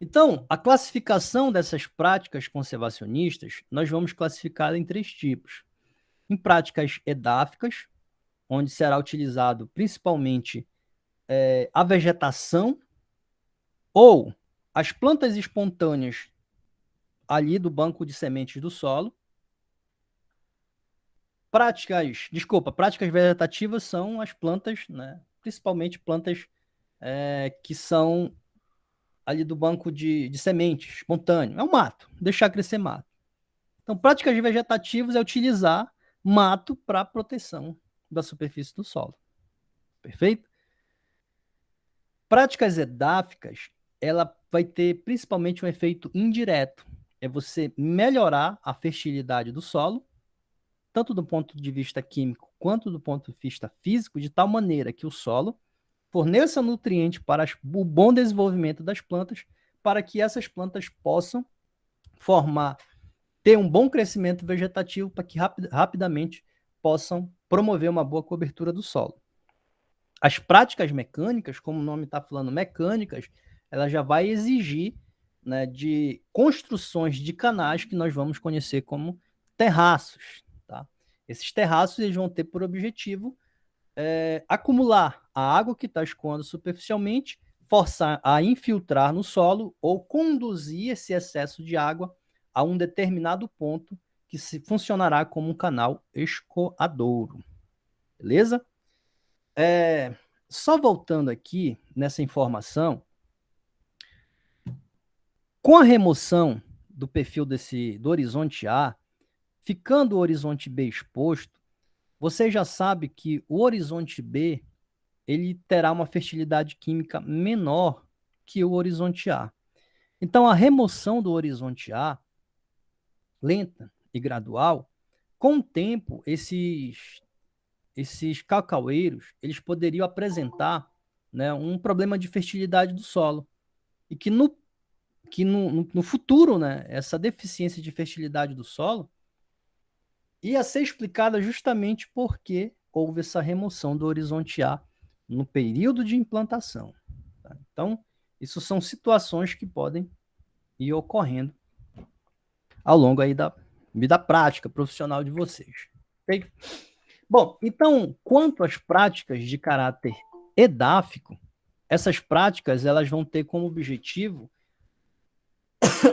Então, a classificação dessas práticas conservacionistas, nós vamos classificá-la em três tipos. Em práticas edáficas, onde será utilizado principalmente a vegetação ou as plantas espontâneas ali do banco de sementes do solo. Práticas vegetativas são as plantas, né, principalmente plantas que são ali do banco de sementes espontâneo. É um mato, deixar crescer mato. Então, práticas vegetativas é utilizar mato para proteção da superfície do solo. Perfeito? Práticas edáficas, ela vai ter principalmente um efeito indireto. É você melhorar a fertilidade do solo, tanto do ponto de vista químico quanto do ponto de vista físico, de tal maneira que o solo forneça nutrientes para o bom desenvolvimento das plantas, para que essas plantas possam formar, ter um bom crescimento vegetativo, para que rapidamente possam promover uma boa cobertura do solo. As práticas mecânicas, como o nome está falando, mecânicas, ela já vai exigir, né, de construções de canais que nós vamos conhecer como terraços. Tá? Esses terraços eles vão ter por objetivo acumular a água que está escoando superficialmente, forçar a infiltrar no solo ou conduzir esse excesso de água a um determinado ponto que se funcionará como um canal escoadouro. Beleza? É, só voltando aqui nessa informação, com a remoção do perfil do horizonte A, ficando o horizonte B exposto, você já sabe que o horizonte B ele terá uma fertilidade química menor que o horizonte A. Então, a remoção do horizonte A, lenta e gradual, com o tempo, esses cacaueiros eles poderiam apresentar, né, um problema de fertilidade do solo. E que no futuro, né, essa deficiência de fertilidade do solo ia ser explicada justamente porque houve essa remoção do horizonte A no período de implantação. Tá? Então, isso são situações que podem ir ocorrendo ao longo aí da vida prática profissional de vocês. Okay? Bom, então, quanto às práticas de caráter edáfico, essas práticas elas vão ter como objetivo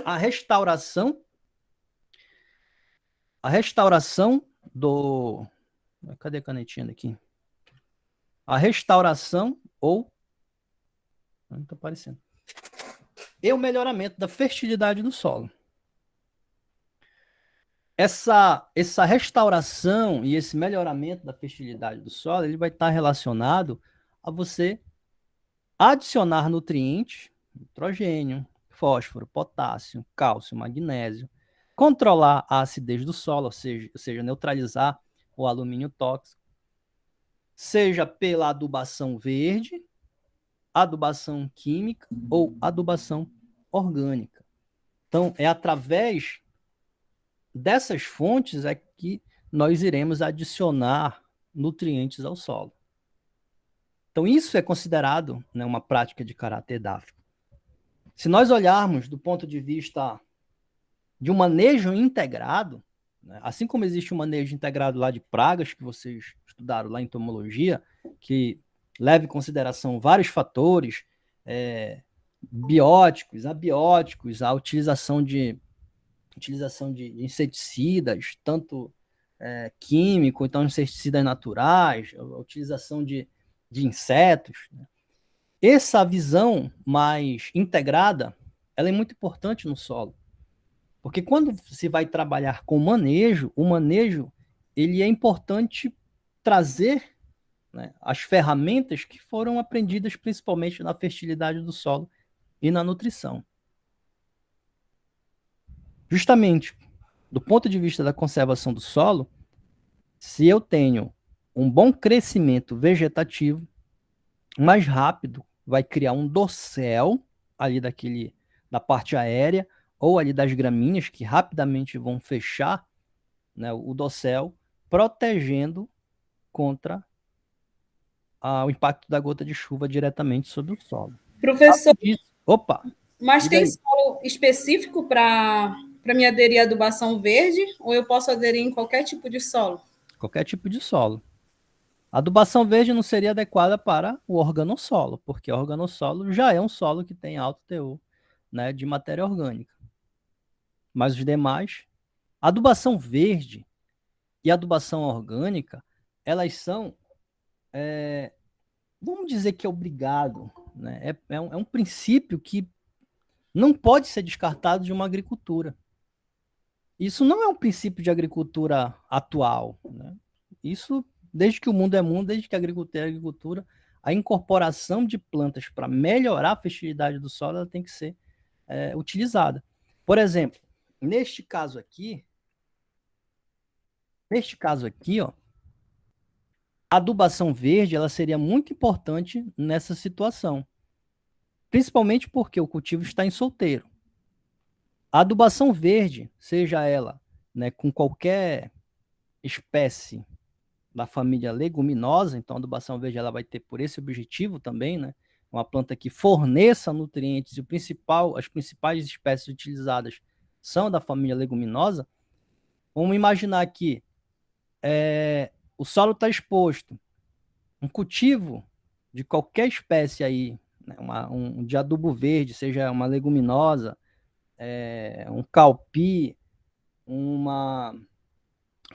a restauração a restauração do. Cadê a canetinha aqui? A restauração ou. Não está aparecendo. E o melhoramento da fertilidade do solo. Essa restauração e esse melhoramento da fertilidade do solo ele vai estar relacionado a você adicionar nutrientes, nitrogênio, fósforo, potássio, cálcio, magnésio, controlar a acidez do solo, ou seja neutralizar o alumínio tóxico, seja pela adubação verde, adubação química ou adubação orgânica. Então, é através dessas fontes é que nós iremos adicionar nutrientes ao solo. Então, isso é considerado, né, uma prática de caráter edáfico. Se nós olharmos do ponto de vista de um manejo integrado, né, assim como existe um manejo integrado lá de pragas, que vocês estudaram lá em entomologia, que leva em consideração vários fatores, bióticos, abióticos, a utilização de inseticidas, tanto químico, então inseticidas naturais, a utilização de insetos. Né? Essa visão mais integrada, ela é muito importante no solo, porque quando se vai trabalhar com o manejo ele é importante trazer, né, as ferramentas que foram aprendidas principalmente na fertilidade do solo e na nutrição. Justamente, do ponto de vista da conservação do solo, se eu tenho um bom crescimento vegetativo, mais rápido vai criar um dossel ali da parte aérea ou ali das gramíneas que rapidamente vão fechar, né, o dossel, protegendo contra o impacto da gota de chuva diretamente sobre o solo. Professor, Além disso, opa! Mas Diga tem aí, solo específico para me aderir à adubação verde, ou eu posso aderir em qualquer tipo de solo? qualquer tipo de solo. A adubação verde não seria adequada para o organossolo, porque o organossolo já é um solo que tem alto teor, né, de matéria orgânica. Mas os demais, a adubação verde e a adubação orgânica, elas são, vamos dizer que é obrigado, né? É um princípio que não pode ser descartado de uma agricultura. Isso não é um princípio de agricultura atual, né? Isso, desde que o mundo é mundo, desde que a agricultura é agricultura, a incorporação de plantas para melhorar a fertilidade do solo, ela tem que ser utilizada. Por exemplo, neste caso aqui, ó, a adubação verde, ela seria muito importante nessa situação, principalmente porque o cultivo está em solteiro. A adubação verde, seja ela, né, com qualquer espécie da família leguminosa, então a adubação verde ela vai ter por esse objetivo também, né? Uma planta que forneça nutrientes e as principais espécies utilizadas são da família leguminosa. Vamos imaginar que o solo está exposto, um cultivo de qualquer espécie aí, né? De adubo verde, seja uma leguminosa, um calpi, uma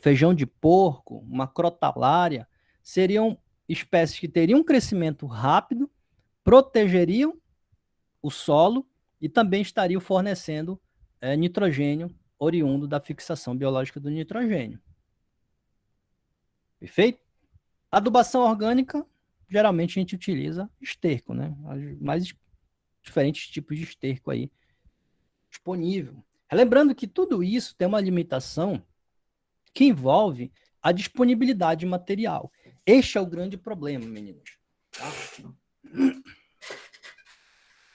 feijão de porco, uma crotalária, seriam espécies que teriam um crescimento rápido, protegeriam o solo e também estariam fornecendo nitrogênio oriundo da fixação biológica do nitrogênio. Perfeito? Adubação orgânica, geralmente a gente utiliza esterco, né? Os mais diferentes tipos de esterco aí disponível. Lembrando que tudo isso tem uma limitação que envolve a disponibilidade de material. Este é o grande problema, meninos. Tá?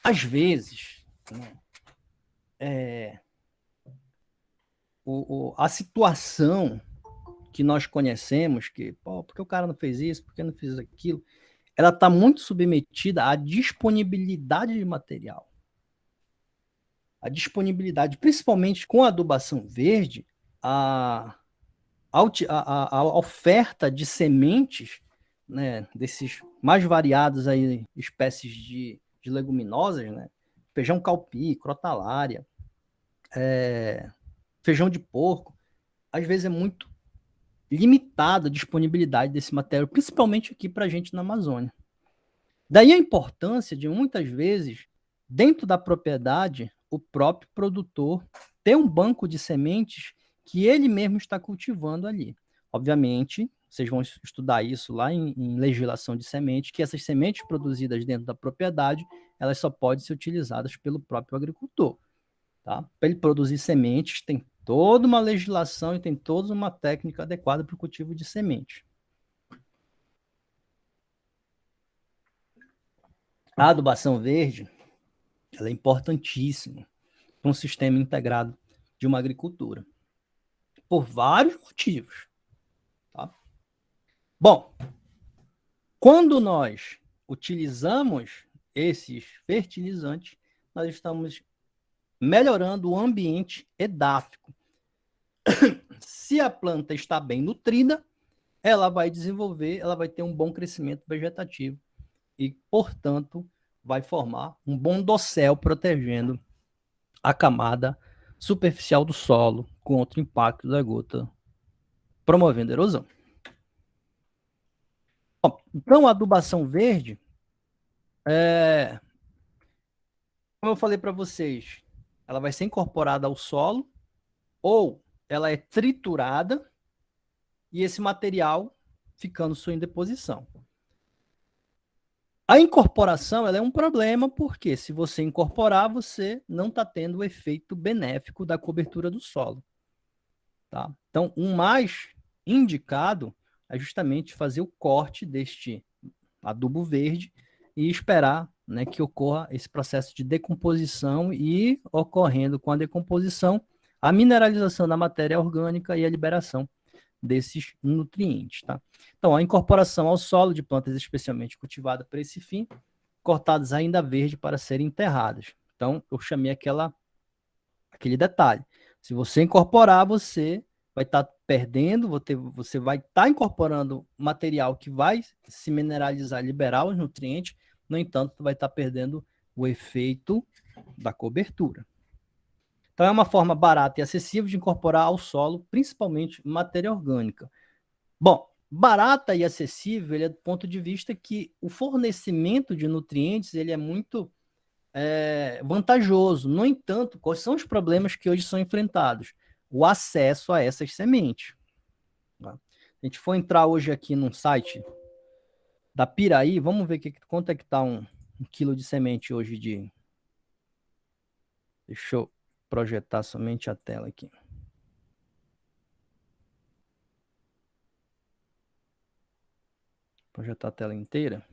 Às vezes, né, a situação que nós conhecemos, que, pô, por que o cara não fez isso, por que não fez aquilo, ela está muito submetida à disponibilidade de material. A disponibilidade, principalmente com a adubação verde, a oferta de sementes, né, desses mais variados aí, espécies de leguminosas, né, feijão calpi, crotalária, feijão de porco, às vezes é muito limitada a disponibilidade desse material, principalmente aqui para a gente na Amazônia. Daí a importância de muitas vezes, dentro da propriedade, o próprio produtor ter um banco de sementes que ele mesmo está cultivando ali. Obviamente, vocês vão estudar isso lá em legislação de semente, que essas sementes produzidas dentro da propriedade, elas só podem ser utilizadas pelo próprio agricultor. Tá? Para ele produzir sementes, tem toda uma legislação e tem toda uma técnica adequada para o cultivo de semente. A adubação verde, ela é importantíssima para um sistema integrado de uma agricultura, por vários motivos. Tá? Bom, quando nós utilizamos esses fertilizantes, nós estamos melhorando o ambiente edáfico. Se a planta está bem nutrida, ela vai desenvolver, ela vai ter um bom crescimento vegetativo e, portanto, vai formar um bom dossel protegendo a camada superficial do solo contra o impacto da gota, promovendo a erosão. Bom, então, a adubação verde, como eu falei para vocês, ela vai ser incorporada ao solo ou ela é triturada e esse material ficando sua em deposição. A incorporação ela é um problema porque se você incorporar, você não está tendo o efeito benéfico da cobertura do solo. Tá? Então, o mais indicado é justamente fazer o corte deste adubo verde e esperar, né, que ocorra esse processo de decomposição e, ocorrendo com a decomposição, a mineralização da matéria orgânica e a liberação desses nutrientes. Tá? Então, a incorporação ao solo de plantas especialmente cultivadas para esse fim, cortadas ainda verde para serem enterradas. Então, eu chamei aquele detalhe. Se você incorporar, você vai estar perdendo, você vai estar incorporando material que vai se mineralizar, liberar os nutrientes, no entanto, vai estar perdendo o efeito da cobertura. Então, é uma forma barata e acessível de incorporar ao solo, principalmente matéria orgânica. Bom, barata e acessível, ele é do ponto de vista que o fornecimento de nutrientes ele é muito vantajoso. No entanto, quais são os problemas que hoje são enfrentados? O acesso a essas sementes. Tá? Se a gente for entrar hoje aqui num site da Piraí, vamos ver quanto é que está um quilo de semente hoje de... Deixa eu projetar somente a tela aqui. Projetar a tela inteira.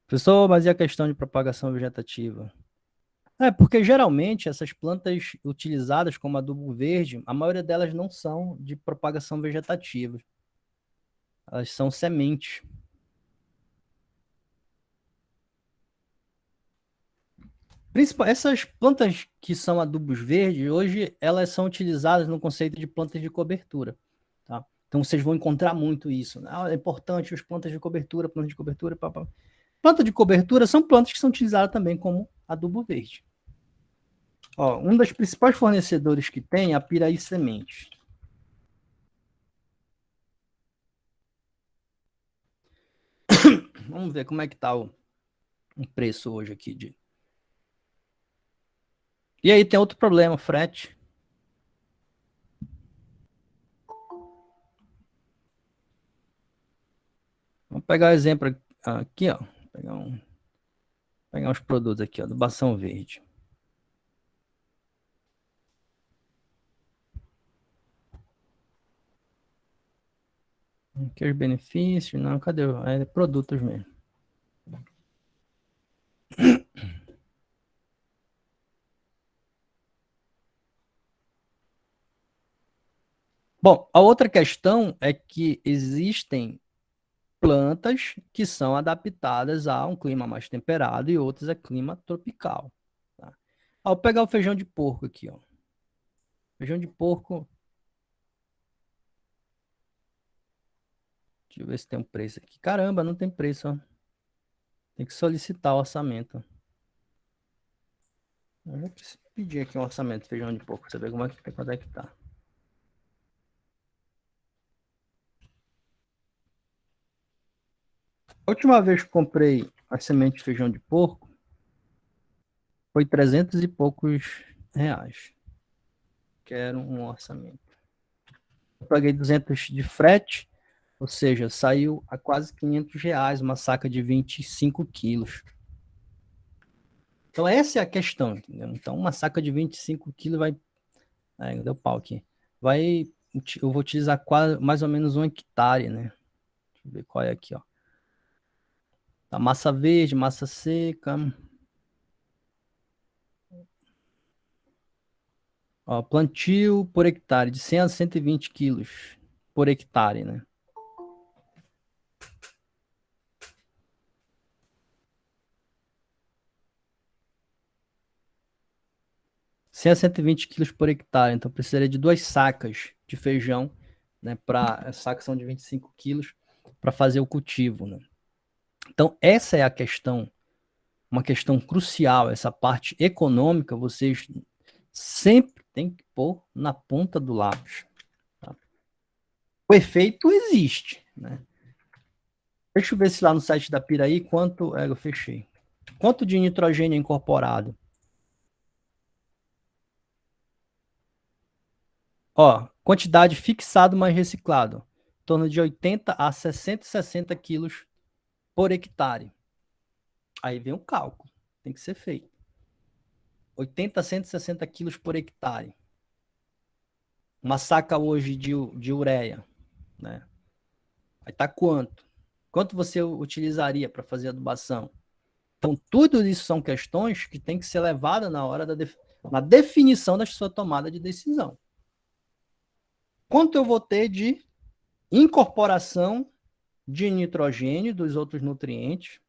Professor, mas e a questão de propagação vegetativa? Porque geralmente essas plantas utilizadas como adubo verde, a maioria delas não são de propagação vegetativa. Elas são sementes. Essas plantas que são adubos verdes, hoje elas são utilizadas no conceito de plantas de cobertura. Tá? Então vocês vão encontrar muito isso. Né? É importante as plantas de cobertura, plantas de cobertura, papá. Planta de cobertura são plantas que são utilizadas também como adubo verde. Ó, um dos principais fornecedores que tem é a Piraí Sementes. Vamos ver como é que está o preço hoje aqui. E aí tem outro problema, frete. Vamos pegar o exemplo aqui, ó. Pegar uns produtos aqui, ó, do Bação Verde. Aqui os benefícios, não, cadê? É produtos mesmo. Bom, a outra questão é que existem plantas que são adaptadas a um clima mais temperado e outras a clima tropical. Tá? Vou pegar o feijão de porco aqui, ó. Feijão de porco. Deixa eu ver se tem um preço aqui. Caramba, não tem preço, ó. Tem que solicitar o orçamento. Eu já preciso pedir aqui um orçamento de feijão de porco, pra você ver quanto é que tá. A última vez que comprei a semente de feijão de porco foi 300 e poucos reais. Quero um orçamento. Eu paguei 200 de frete, ou seja, saiu a quase 500 reais uma saca de 25 quilos. Então essa é a questão, entendeu? Então uma saca de 25 quilos vai... deu pau aqui. Eu vou utilizar quase, mais ou menos 1 hectare, né? Deixa eu ver qual é aqui, ó. Tá, massa verde, massa seca. Ó, plantio por hectare, de 100 a 120 quilos por hectare, né? A 120 quilos por hectare, então precisaria de 2 sacas de feijão, né? As sacas são de 25 quilos para fazer o cultivo, né? Então, essa é a questão, uma questão crucial, essa parte econômica, vocês sempre têm que pôr na ponta do lápis. Tá? O efeito existe, né? Deixa eu ver se lá no site da Piraí quanto... eu fechei. Quanto de nitrogênio é incorporado? Ó, quantidade fixado mais reciclado. Em torno de 80 a 660 quilos por hectare. Aí vem o cálculo. Tem que ser feito. 80 a 160 quilos por hectare. Uma saca hoje de ureia, né? Aí tá quanto? Quanto você utilizaria para fazer adubação? Então, tudo isso são questões que tem que ser levadas na hora na definição da sua tomada de decisão. Quanto eu vou ter de incorporação de nitrogênio dos outros nutrientes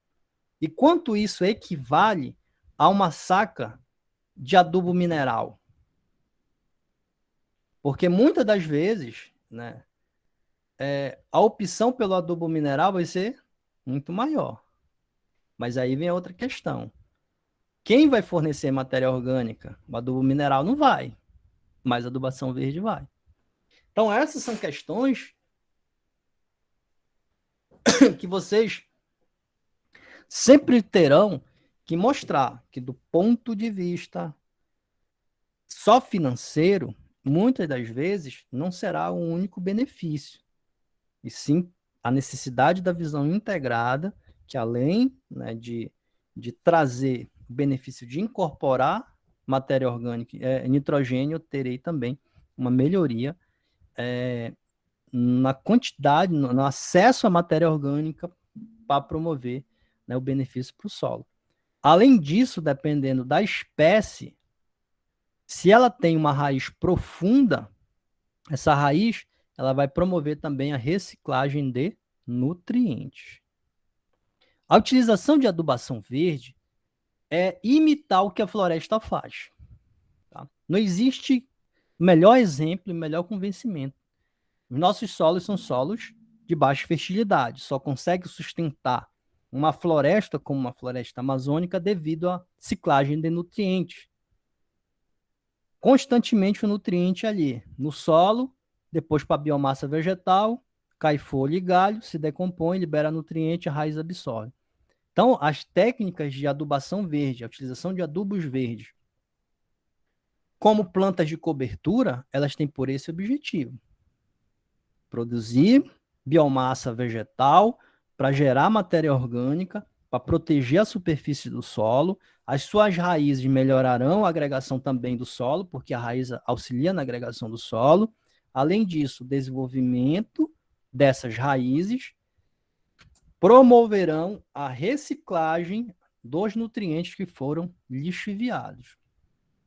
e quanto isso equivale a uma saca de adubo mineral. Porque muitas das vezes, né, a opção pelo adubo mineral vai ser muito maior. Mas aí vem a outra questão. Quem vai fornecer matéria orgânica? O adubo mineral não vai, mas a adubação verde vai. Então, essas são questões que vocês sempre terão que mostrar que, do ponto de vista só financeiro, muitas das vezes não será o único benefício, e sim a necessidade da visão integrada, que além, né, de trazer o benefício de incorporar matéria orgânica, nitrogênio, eu terei também uma melhoria na quantidade, no acesso à matéria orgânica para promover, né, o benefício para o solo. Além disso, dependendo da espécie, se ela tem uma raiz profunda, essa raiz ela vai promover também a reciclagem de nutrientes. A utilização de adubação verde é imitar o que a floresta faz. Tá? Não existe melhor exemplo e melhor convencimento. Os nossos solos são solos de baixa fertilidade, só consegue sustentar uma floresta como uma floresta amazônica devido à ciclagem de nutrientes. Constantemente o nutriente ali no solo, depois para a biomassa vegetal, cai folha e galho, se decompõe, libera nutriente, a raiz absorve. Então, as técnicas de adubação verde, a utilização de adubos verdes, como plantas de cobertura, elas têm por esse objetivo: produzir biomassa vegetal para gerar matéria orgânica, para proteger a superfície do solo. As suas raízes melhorarão a agregação também do solo, porque a raiz auxilia na agregação do solo. Além disso, o desenvolvimento dessas raízes promoverão a reciclagem dos nutrientes que foram lixiviados.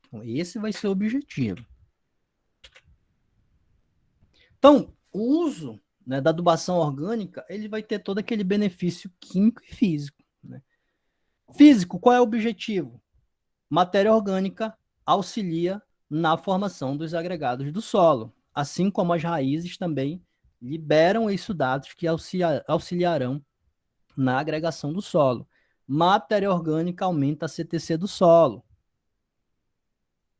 Então, esse vai ser o objetivo. Então, o uso, né, da adubação orgânica, ele vai ter todo aquele benefício químico e físico. Né? Físico, qual é o objetivo? Matéria orgânica auxilia na formação dos agregados do solo, assim como as raízes também liberam exudatos que auxiliarão na agregação do solo. Matéria orgânica aumenta a CTC do solo,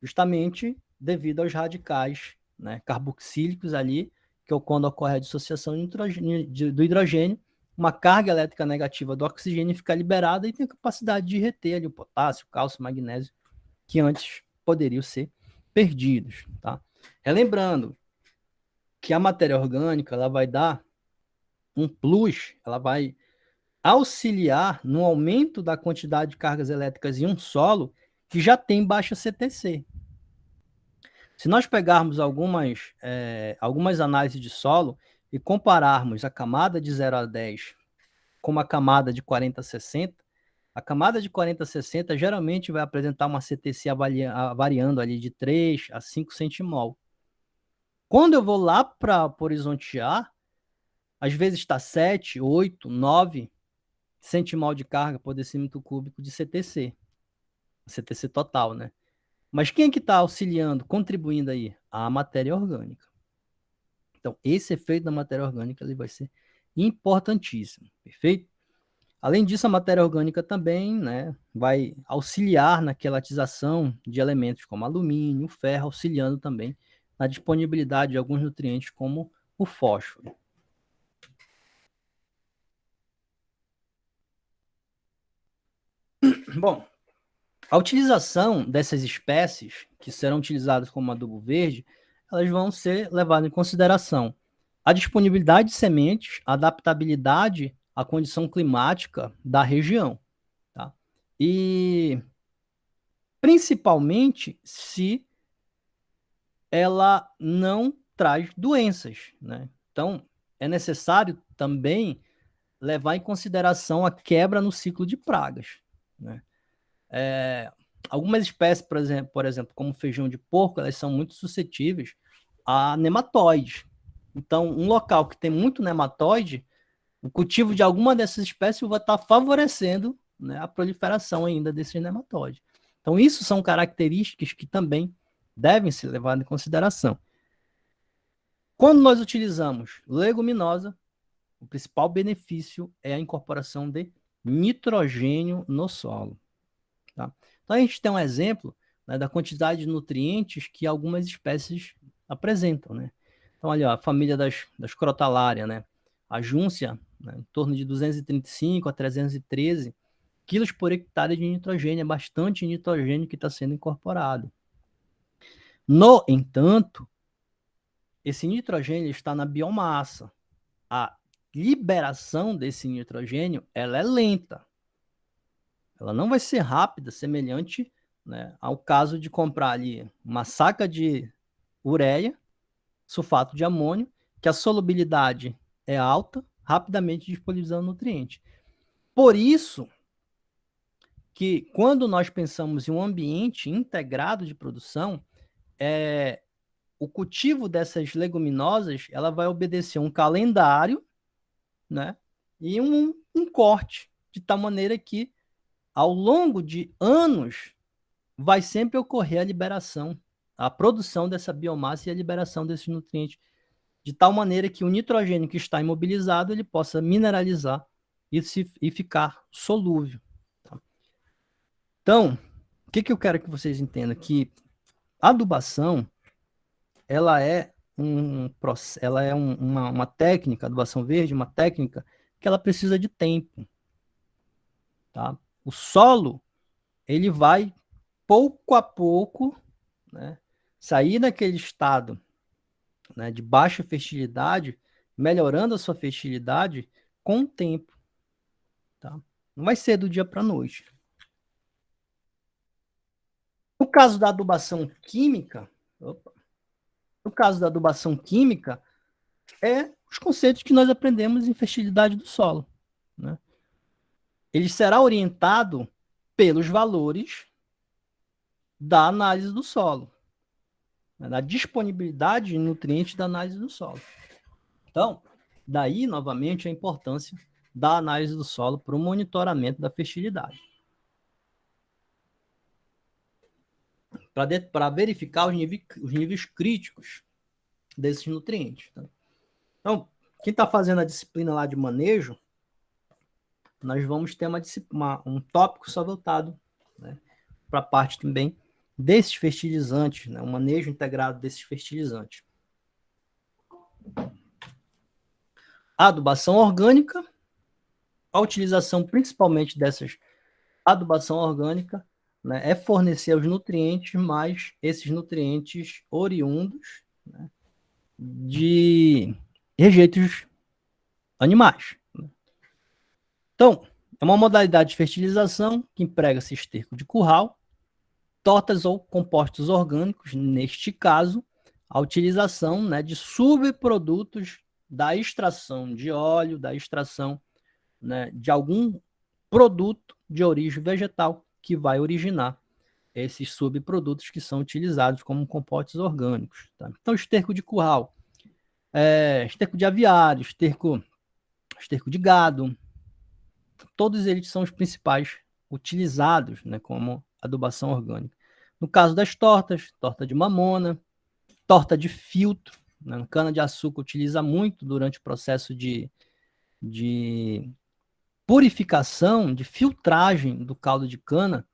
justamente devido aos radicais, né, carboxílicos ali, que quando ocorre a dissociação do hidrogênio, uma carga elétrica negativa do oxigênio fica liberada e tem a capacidade de reter ali o potássio, cálcio, magnésio, que antes poderiam ser perdidos. Tá? Relembrando que a matéria orgânica ela vai dar um plus, ela vai auxiliar no aumento da quantidade de cargas elétricas em um solo que já tem baixa CTC. Se nós pegarmos algumas análises de solo e compararmos a camada de 0 a 10 com uma camada de 40 a 60, a camada de 40 a 60 geralmente vai apresentar uma CTC variando ali de 3 a 5 centimol. Quando eu vou lá para o horizonte A, às vezes está 7, 8, 9 centimol de carga por decímetro cúbico de CTC. CTC total, né? Mas quem é que está auxiliando, contribuindo aí? A matéria orgânica. Então, esse efeito da matéria orgânica ele vai ser importantíssimo, perfeito? Além disso, a matéria orgânica também, né, vai auxiliar na quelatização de elementos como alumínio, ferro, auxiliando também na disponibilidade de alguns nutrientes como o fósforo. Bom, a utilização dessas espécies, que serão utilizadas como adubo verde, elas vão ser levadas em consideração a disponibilidade de sementes, a adaptabilidade à condição climática da região. Tá? E principalmente se ela não traz doenças. Né? Então, é necessário também levar em consideração a quebra no ciclo de pragas. Né? Algumas espécies, por exemplo, como feijão de porco, elas são muito suscetíveis a nematóides. Então, um local que tem muito nematóide, o cultivo de alguma dessas espécies vai estar favorecendo, né, a proliferação ainda desses nematóides. Então, isso são características que também devem ser levadas em consideração. Quando nós utilizamos leguminosa, o principal benefício é a incorporação de nitrogênio no solo. Tá? Então, a gente tem um exemplo, né, da quantidade de nutrientes que algumas espécies apresentam. Né? Então, olha, a família das crotalárias, né? A júncia, né, em torno de 235 a 313 quilos por hectare de nitrogênio, é bastante nitrogênio que está sendo incorporado. No entanto, esse nitrogênio está na biomassa. A liberação desse nitrogênio, ela é lenta. Ela não vai ser rápida, semelhante, né, ao caso de comprar ali uma saca de ureia, sulfato de amônio, que a solubilidade é alta, rapidamente disponibilizando nutriente. Por isso que quando nós pensamos em um ambiente integrado de produção, o cultivo dessas leguminosas, ela vai obedecer um calendário, né, e um corte, de tal maneira que ao longo de anos vai sempre ocorrer a liberação, a produção dessa biomassa e a liberação desses nutrientes, de tal maneira que o nitrogênio que está imobilizado ele possa mineralizar e ficar solúvel. Tá? Então, o que eu quero que vocês entendam? Que a adubação, ela é uma técnica, adubação verde, uma técnica que ela precisa de tempo. Tá? O solo, ele vai pouco a pouco, né, sair daquele estado, né, de baixa fertilidade, melhorando a sua fertilidade com o tempo. Tá? Não vai ser do dia para a noite. No caso da adubação química, no caso da adubação química, é os conceitos que nós aprendemos em fertilidade do solo. Né? Ele será orientado pelos valores da análise do solo, né? Da disponibilidade de nutrientes da análise do solo. Então, daí, novamente, a importância da análise do solo para o monitoramento da fertilidade. Para verificar os níveis críticos desses nutrientes. Tá? Então, quem está fazendo a disciplina lá de manejo, nós vamos ter um tópico só voltado, né, para a parte também desses fertilizantes, né, um manejo integrado desses fertilizantes. A adubação orgânica, a utilização principalmente dessas adubação orgânica, né, é fornecer os nutrientes, mas esses nutrientes oriundos, né, de rejeitos animais. Né? Então, é uma modalidade de fertilização que emprega-se esterco de curral, tortas ou compostos orgânicos, neste caso, a utilização, né, de subprodutos da extração de óleo, da extração, né, de algum produto de origem vegetal que vai originar esses subprodutos que são utilizados como compostos orgânicos. Tá? Então, esterco de curral, esterco de aviário, esterco de gado, todos eles são os principais utilizados, né, como adubação orgânica. No caso das tortas, torta de mamona, torta de filtro, né, cana-de-açúcar utiliza muito durante o processo de purificação, de filtragem do caldo de cana,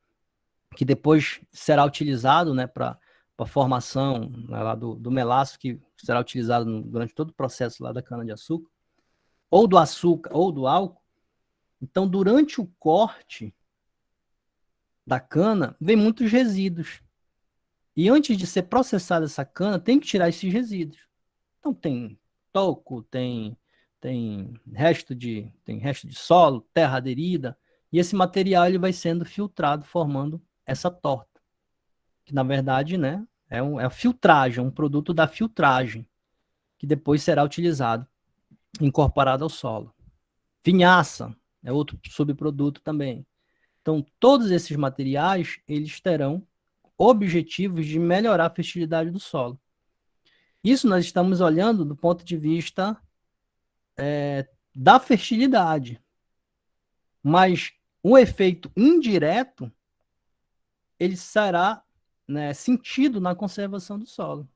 que depois será utilizado, né, para a formação, né, lá do melaço, que será utilizado durante todo o processo lá da cana-de-açúcar, ou do açúcar, ou do álcool. Então, durante o corte da cana, vem muitos resíduos. E antes de ser processada essa cana, tem que tirar esses resíduos. Então, tem toco, tem resto de solo, terra aderida, e esse material ele vai sendo filtrado, formando essa torta. Que, na verdade, né, é a filtragem, um produto da filtragem, que depois será utilizado, incorporado ao solo. Vinhaça é outro subproduto também. Então, todos esses materiais, eles terão objetivos de melhorar a fertilidade do solo. Isso nós estamos olhando do ponto de vista da fertilidade. Mas o efeito indireto, ele será, né, sentido na conservação do solo.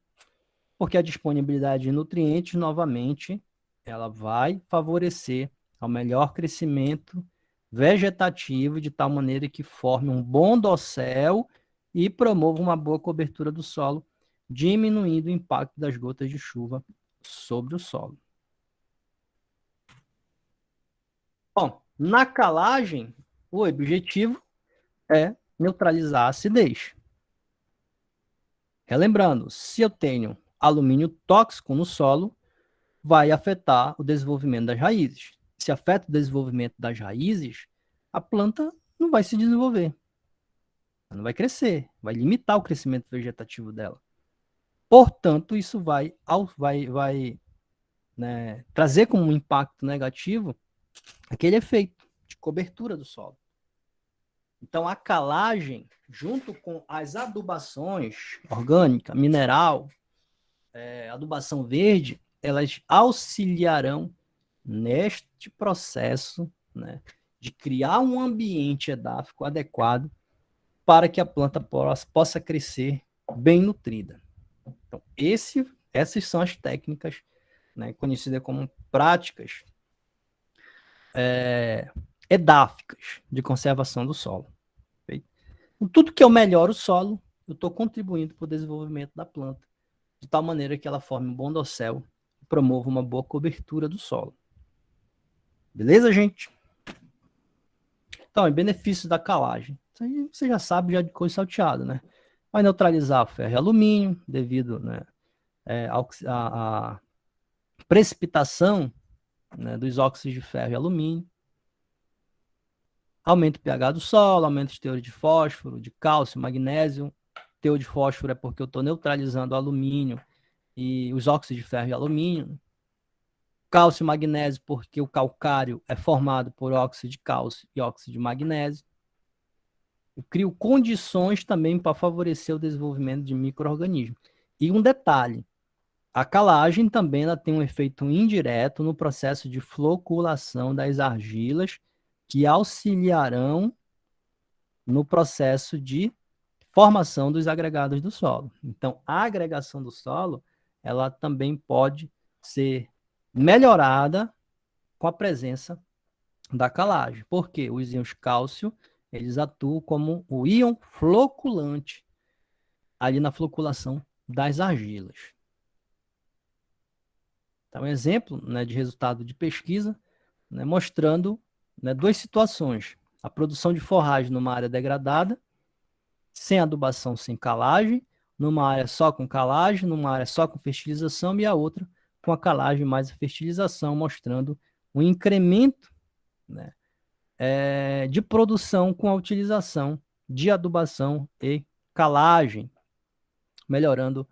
Porque a disponibilidade de nutrientes, novamente, ela vai favorecer ao melhor crescimento vegetativo, de tal maneira que forme um bom dossel e promova uma boa cobertura do solo, diminuindo o impacto das gotas de chuva sobre o solo. Bom, na calagem, o objetivo é neutralizar a acidez. Relembrando, se eu tenho alumínio tóxico no solo, vai afetar o desenvolvimento das raízes. Se afeta o desenvolvimento das raízes, a planta não vai se desenvolver, não vai crescer, vai limitar o crescimento vegetativo dela. Portanto, isso vai né, trazer como um impacto negativo aquele efeito de cobertura do solo. Então, a calagem, junto com as adubações orgânica, mineral, adubação verde, elas auxiliarão neste processo, né, de criar um ambiente edáfico adequado para que a planta possa crescer bem nutrida. Então, essas são as técnicas, né, conhecidas como práticas edáficas de conservação do solo. Perfeito? Tudo que eu melhoro o solo, eu estou contribuindo para o desenvolvimento da planta, de tal maneira que ela forme um bom dossel e promova uma boa cobertura do solo. Beleza, gente? Então, em benefício da calagem. Isso aí você já sabe, já de coisa salteada, né? Vai neutralizar ferro e alumínio, devido, né, à precipitação, né, dos óxidos de ferro e alumínio. Aumenta o pH do solo, aumenta os teores de fósforo, de cálcio, magnésio. Teor de fósforo é porque eu estou neutralizando o alumínio e os óxidos de ferro e alumínio. Cálcio e magnésio, porque o calcário é formado por óxido de cálcio e óxido de magnésio. Eu crio condições também para favorecer o desenvolvimento de micro-organismos. E um detalhe, a calagem também ela tem um efeito indireto no processo de floculação das argilas, que auxiliarão no processo de formação dos agregados do solo. Então, a agregação do solo, ela também pode ser melhorada com a presença da calagem. Porque os íons cálcio, eles atuam como o íon floculante ali na floculação das argilas. Então, um exemplo, né, de resultado de pesquisa, né, mostrando, né, duas situações. A produção de forragem numa área degradada, sem adubação, sem calagem, numa área só com calagem, numa área só com fertilização e a outra com a calagem mais a fertilização, mostrando um incremento, né, de produção com a utilização de adubação e calagem, melhorando,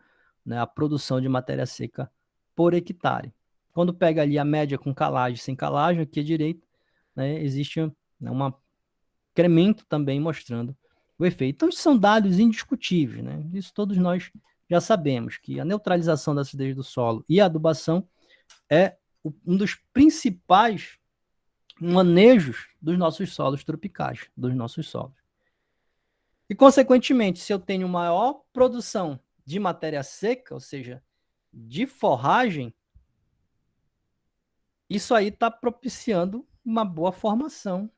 né, a produção de matéria seca por hectare. Quando pega ali a média com calagem sem calagem, aqui à direita, né, existe, né, um incremento também mostrando o efeito. Então, isso são dados indiscutíveis, né? Isso todos nós já sabemos, que a neutralização da acidez do solo e a adubação é um dos principais manejos dos nossos solos tropicais, dos nossos solos. E, consequentemente, se eu tenho maior produção de matéria seca, ou seja, de forragem, isso aí está propiciando uma boa formação,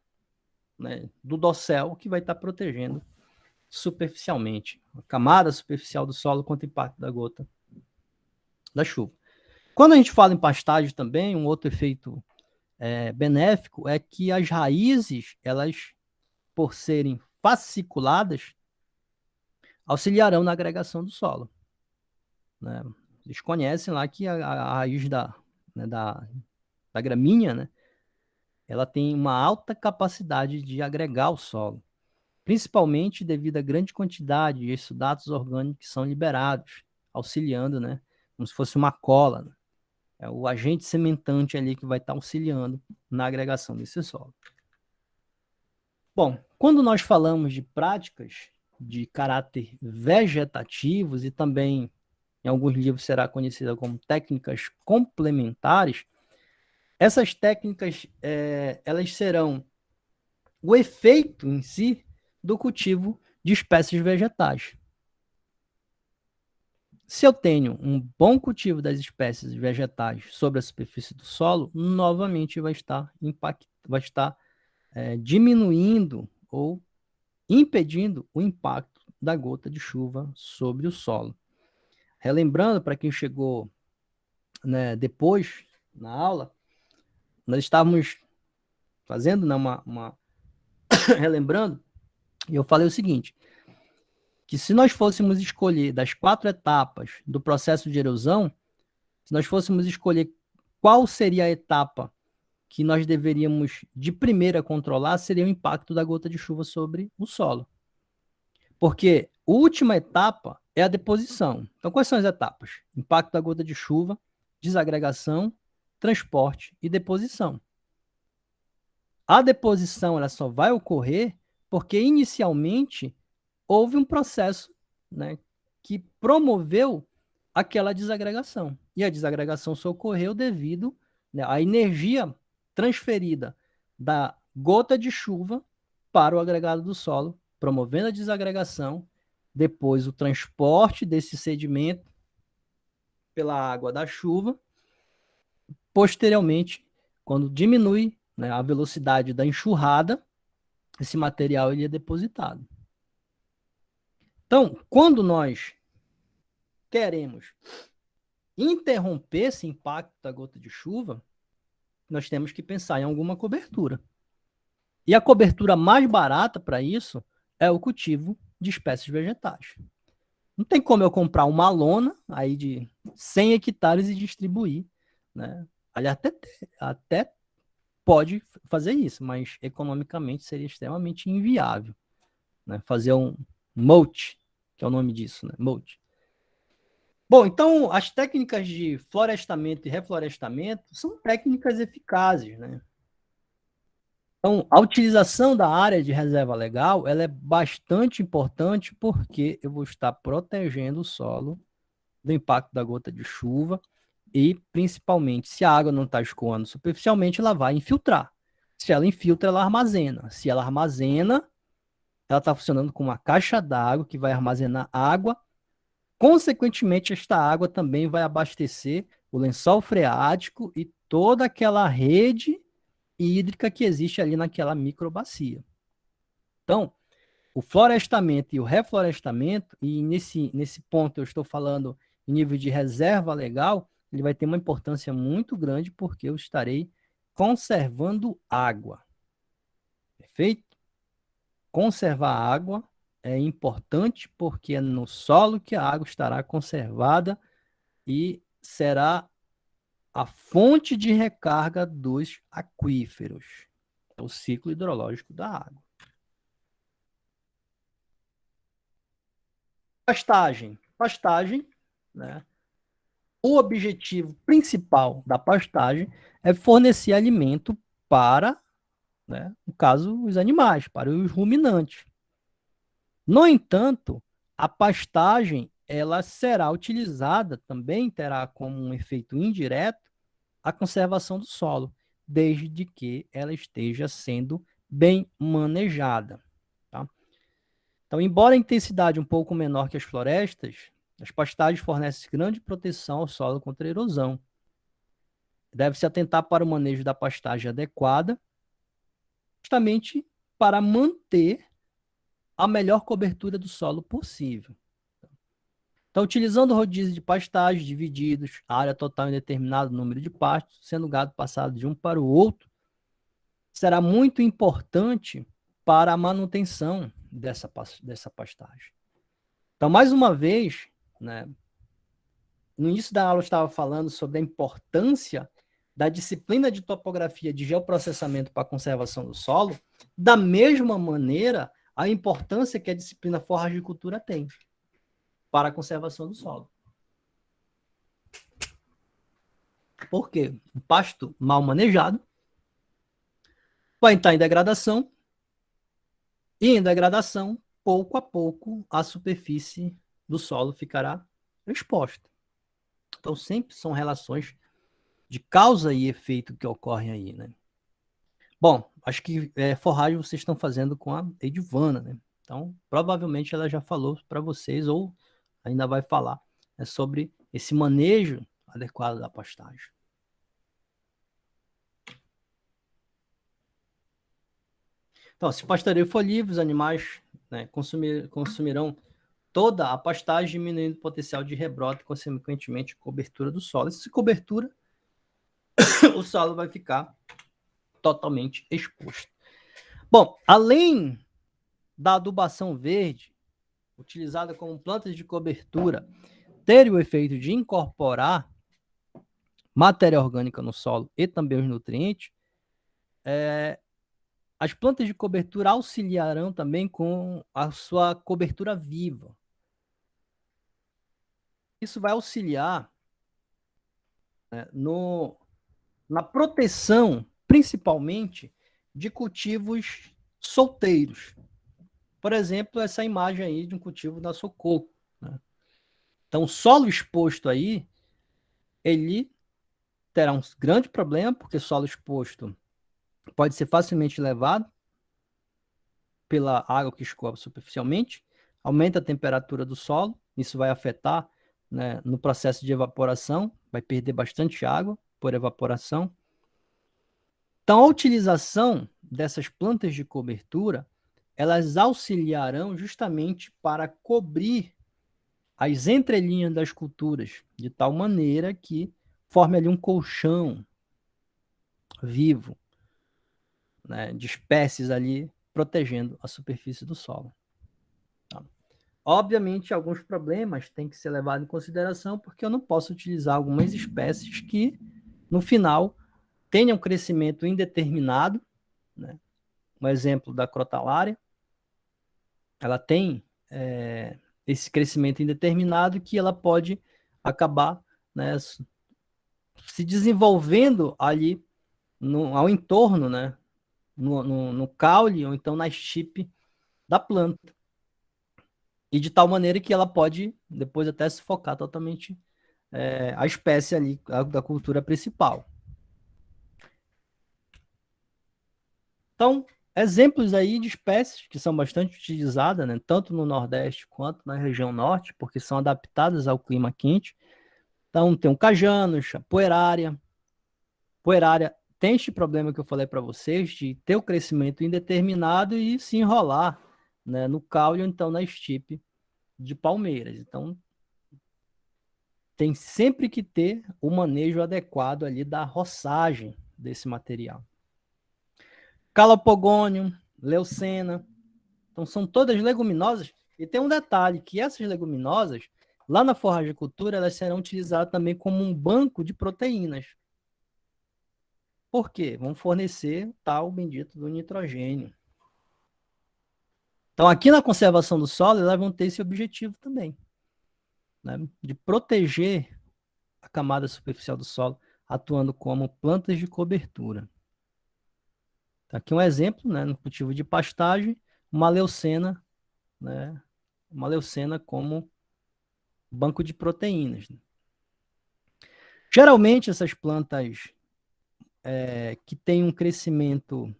né, do dossel, que vai estar protegendo superficialmente, a camada superficial do solo contra o impacto da gota da chuva. Quando a gente fala em pastagem também, um outro efeito benéfico é que as raízes, elas, por serem fasciculadas, auxiliarão na agregação do solo. Né? Eles conhecem lá que a raiz né, da gramínea, né, ela tem uma alta capacidade de agregar o solo, principalmente devido à grande quantidade de exudatos orgânicos que são liberados, auxiliando, né, como se fosse uma cola. Né? É o agente sementante ali que vai estar auxiliando na agregação desse solo. Bom, quando nós falamos de práticas de caráter vegetativos e também em alguns livros será conhecida como técnicas complementares, essas técnicas elas serão o efeito em si do cultivo de espécies vegetais. Se eu tenho um bom cultivo das espécies vegetais sobre a superfície do solo, novamente vai estar diminuindo ou impedindo o impacto da gota de chuva sobre o solo. Relembrando, para quem chegou, né, depois na aula, nós estávamos fazendo, né, relembrando, e eu falei o seguinte, que se nós fôssemos escolher das 4 etapas do processo de erosão, se nós fôssemos escolher qual seria a etapa que nós deveríamos de primeira controlar, seria o impacto da gota de chuva sobre o solo. Porque a última etapa é a deposição. Então, quais são as etapas? Impacto da gota de chuva, desagregação, transporte e deposição. A deposição ela só vai ocorrer porque inicialmente houve um processo, né, que promoveu aquela desagregação. E a desagregação só ocorreu devido, né, à energia transferida da gota de chuva para o agregado do solo, promovendo a desagregação, depois o transporte desse sedimento pela água da chuva, posteriormente, quando diminui, né, a velocidade da enxurrada, esse material ele é depositado. Então, quando nós queremos interromper esse impacto da gota de chuva, nós temos que pensar em alguma cobertura. E a cobertura mais barata para isso é o cultivo de espécies vegetais. Não tem como eu comprar uma lona aí de 100 hectares e distribuir, né? Aliás, até pode fazer isso, mas economicamente seria extremamente inviável, né? Fazer um mulch, que é o nome disso, né? Mulch. Bom, então as técnicas de florestamento e reflorestamento são técnicas eficazes, né? Então, a utilização da área de reserva legal, ela é bastante importante porque eu vou estar protegendo o solo do impacto da gota de chuva e, principalmente, se a água não está escoando superficialmente, ela vai infiltrar. Se ela infiltra, ela armazena. Se ela armazena, ela está funcionando como uma caixa d'água que vai armazenar água. Consequentemente, esta água também vai abastecer o lençol freático e toda aquela rede hídrica que existe ali naquela microbacia. Então, o florestamento e o reflorestamento, e nesse ponto eu estou falando em nível de reserva legal, ele vai ter uma importância muito grande porque eu estarei conservando água. Perfeito? Conservar água é importante porque é no solo que a água estará conservada e será a fonte de recarga dos aquíferos. É o ciclo hidrológico da água. Pastagem. Pastagem, né? O objetivo principal da pastagem é fornecer alimento para, né, no caso, os animais, para os ruminantes. No entanto, a pastagem ela será utilizada, também terá como um efeito indireto a conservação do solo, desde que ela esteja sendo bem manejada. Tá? Então, embora a intensidade um pouco menor que as florestas, as pastagens fornecem grande proteção ao solo contra a erosão. Deve-se atentar para o manejo da pastagem adequada, justamente para manter a melhor cobertura do solo possível. Então, utilizando rodízio de pastagens divididos, a área total em determinado número de pastos, sendo o gado passado de um para o outro, será muito importante para a manutenção dessa pastagem. Então, mais uma vez, né, no início da aula eu estava falando sobre a importância da disciplina de topografia de geoprocessamento para a conservação do solo, da mesma maneira, a importância que a disciplina forragicultura tem para a conservação do solo. Por quê? O pasto mal manejado vai estar em degradação, E em degradação, pouco a pouco, a superfície do solo ficará exposta. Então, sempre são relações de causa e efeito que ocorrem aí, né? Bom, acho que forragem vocês estão fazendo com a Edivana, né? Então, provavelmente ela já falou para vocês, ou ainda vai falar, né, sobre esse manejo adequado da pastagem. Então, se o pastoreio for livre, os animais, né, consumirão toda a pastagem, diminuindo o potencial de rebrote, consequentemente, cobertura do solo. E se cobertura, o solo vai ficar totalmente exposto. Bom, além da adubação verde, utilizada como plantas de cobertura, ter o efeito de incorporar matéria orgânica no solo e também os nutrientes, as plantas de cobertura auxiliarão também com a sua cobertura viva. Isso vai auxiliar, né, na proteção, principalmente, de cultivos solteiros. Por exemplo, essa imagem aí de um cultivo da sococo, né? Então, o solo exposto aí, ele terá um grande problema, porque solo exposto pode ser facilmente levado pela água que escoa superficialmente, aumenta a temperatura do solo, isso vai afetar, né, no processo de evaporação, vai perder bastante água por evaporação. Então, a utilização dessas plantas de cobertura, elas auxiliarão justamente para cobrir as entrelinhas das culturas, de tal maneira que forme ali um colchão vivo, né, de espécies ali protegendo a superfície do solo. Tá? Obviamente, alguns problemas têm que ser levados em consideração, porque eu não posso utilizar algumas espécies que, no final, tenham crescimento indeterminado, né? Um exemplo da crotalária, ela tem esse crescimento indeterminado que ela pode acabar, né, se desenvolvendo ali ao entorno, né, no caule ou então na estipe da planta. E de tal maneira que ela pode depois até sufocar totalmente a espécie ali da cultura principal. Então, exemplos aí de espécies que são bastante utilizadas, né, tanto no Nordeste quanto na região Norte, porque são adaptadas ao clima quente. Então, tem o cajanos, a poerária. Poerária tem este problema que eu falei para vocês, de ter o crescimento indeterminado e se enrolar, né, no caule ou então na estipe de palmeiras. Então, tem sempre que ter o manejo adequado ali da roçagem desse material. Calopogônio, leucena, então são todas leguminosas. E tem um detalhe, que essas leguminosas, lá na forragicultura, elas serão utilizadas também como um banco de proteínas. Por quê? Vão fornecer o tal bendito do nitrogênio. Então, aqui na conservação do solo, elas vão ter esse objetivo também, né, de proteger a camada superficial do solo, atuando como plantas de cobertura. Tá aqui um exemplo, né, no cultivo de pastagem, uma leucena, né, uma leucena como banco de proteínas. Geralmente, essas plantas que têm um crescimento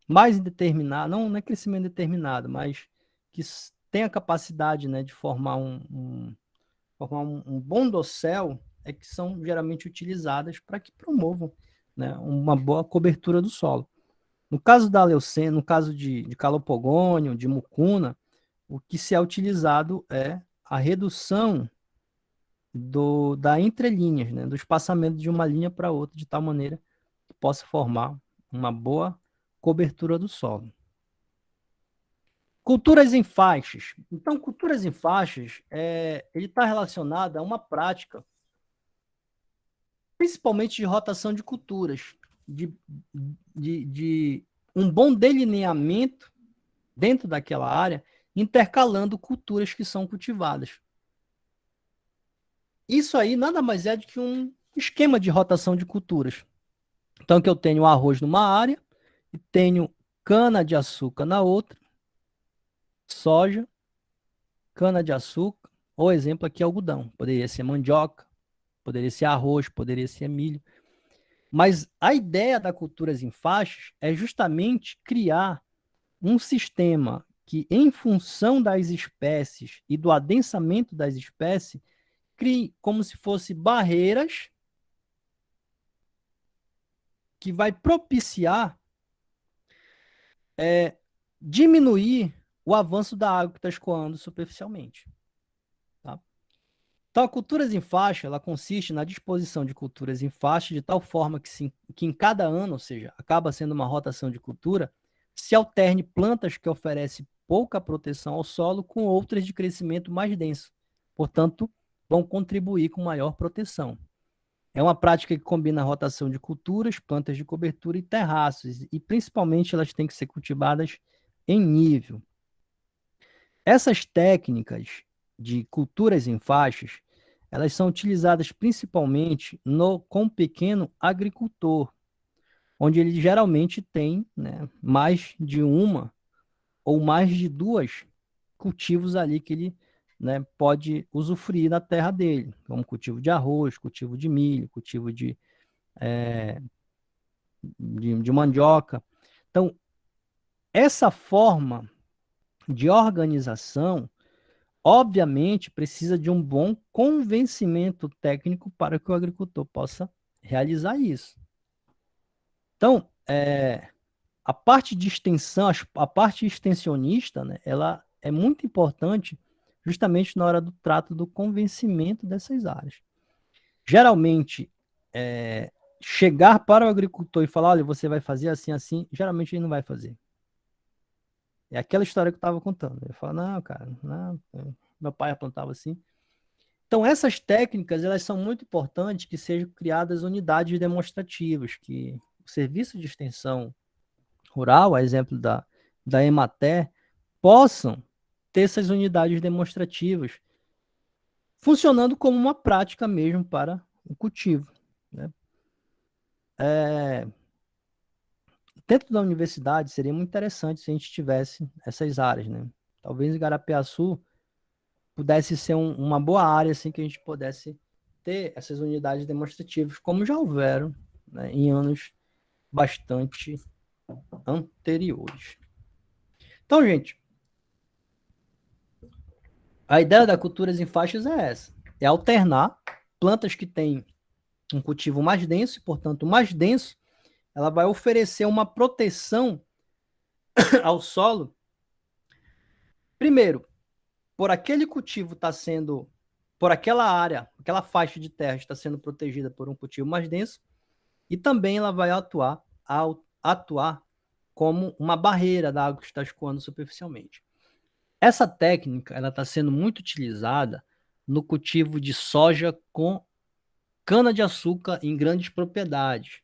mais indeterminado, não é crescimento determinado, mas que tem a capacidade, né, de formar um bom dossel, é que são geralmente utilizadas para que promovam, né, uma boa cobertura do solo. No caso da leucena, no caso de calopogônio, de mucuna, o que se é utilizado é a redução da entrelinhas, né, do espaçamento de uma linha para outra, de tal maneira que possa formar uma boa cobertura do solo. Culturas em faixas. Então, culturas em faixas, ele está relacionado a uma prática, principalmente de rotação de culturas, de um bom delineamento dentro daquela área, intercalando culturas que são cultivadas. Isso aí nada mais é do que um esquema de rotação de culturas. Então, que eu tenho arroz numa área e tenho cana-de-açúcar na outra, soja, cana-de-açúcar, ou exemplo aqui, algodão. Poderia ser mandioca, poderia ser arroz, poderia ser milho. Mas a ideia da culturas em faixas é justamente criar um sistema que, em função das espécies e do adensamento das espécies, crie como se fosse barreiras que vai propiciar diminuir o avanço da água que está escoando superficialmente. Tá? Então, a culturas em faixa, ela consiste na disposição de culturas em faixa de tal forma que em cada ano, ou seja, acaba sendo uma rotação de cultura, se alterne plantas que oferecem pouca proteção ao solo com outras de crescimento mais denso. Portanto, vão contribuir com maior proteção. É uma prática que combina a rotação de culturas, plantas de cobertura e terraços, e principalmente elas têm que ser cultivadas em nível. Essas técnicas de culturas em faixas, elas são utilizadas principalmente com o pequeno agricultor, onde ele geralmente tem, né, mais de uma ou mais de duas cultivos ali que ele, né, pode usufruir na terra dele, como cultivo de arroz, cultivo de milho, cultivo de mandioca. Então, essa forma de organização, obviamente, precisa de um bom convencimento técnico para que o agricultor possa realizar isso. Então, a parte de extensão, a parte extensionista, né, ela é muito importante justamente na hora do trato do convencimento dessas áreas. Geralmente, chegar para o agricultor e falar, olha, você vai fazer assim, assim, geralmente ele não vai fazer. É aquela história que eu estava contando. Ele fala, não, cara, não, meu pai plantava assim. Então, essas técnicas, elas são muito importantes que sejam criadas unidades demonstrativas, que o serviço de extensão rural, a exemplo da Emater, possam ter essas unidades demonstrativas, funcionando como uma prática mesmo para o cultivo. Né? Dentro da universidade, seria muito interessante se a gente tivesse essas áreas. Né? Talvez em Garapiaçu pudesse ser uma boa área assim que a gente pudesse ter essas unidades demonstrativas, como já houveram, né, em anos bastante anteriores. Então, gente, a ideia da culturas em faixas é essa: é alternar plantas que têm um cultivo mais denso, e, portanto, mais denso, ela vai oferecer uma proteção ao solo. Primeiro, por aquele cultivo está sendo, por aquela área, aquela faixa de terra está sendo protegida por um cultivo mais denso, e também ela vai atuar como uma barreira da água que está escoando superficialmente. Essa técnica ela está sendo muito utilizada no cultivo de soja com cana-de-açúcar em grandes propriedades,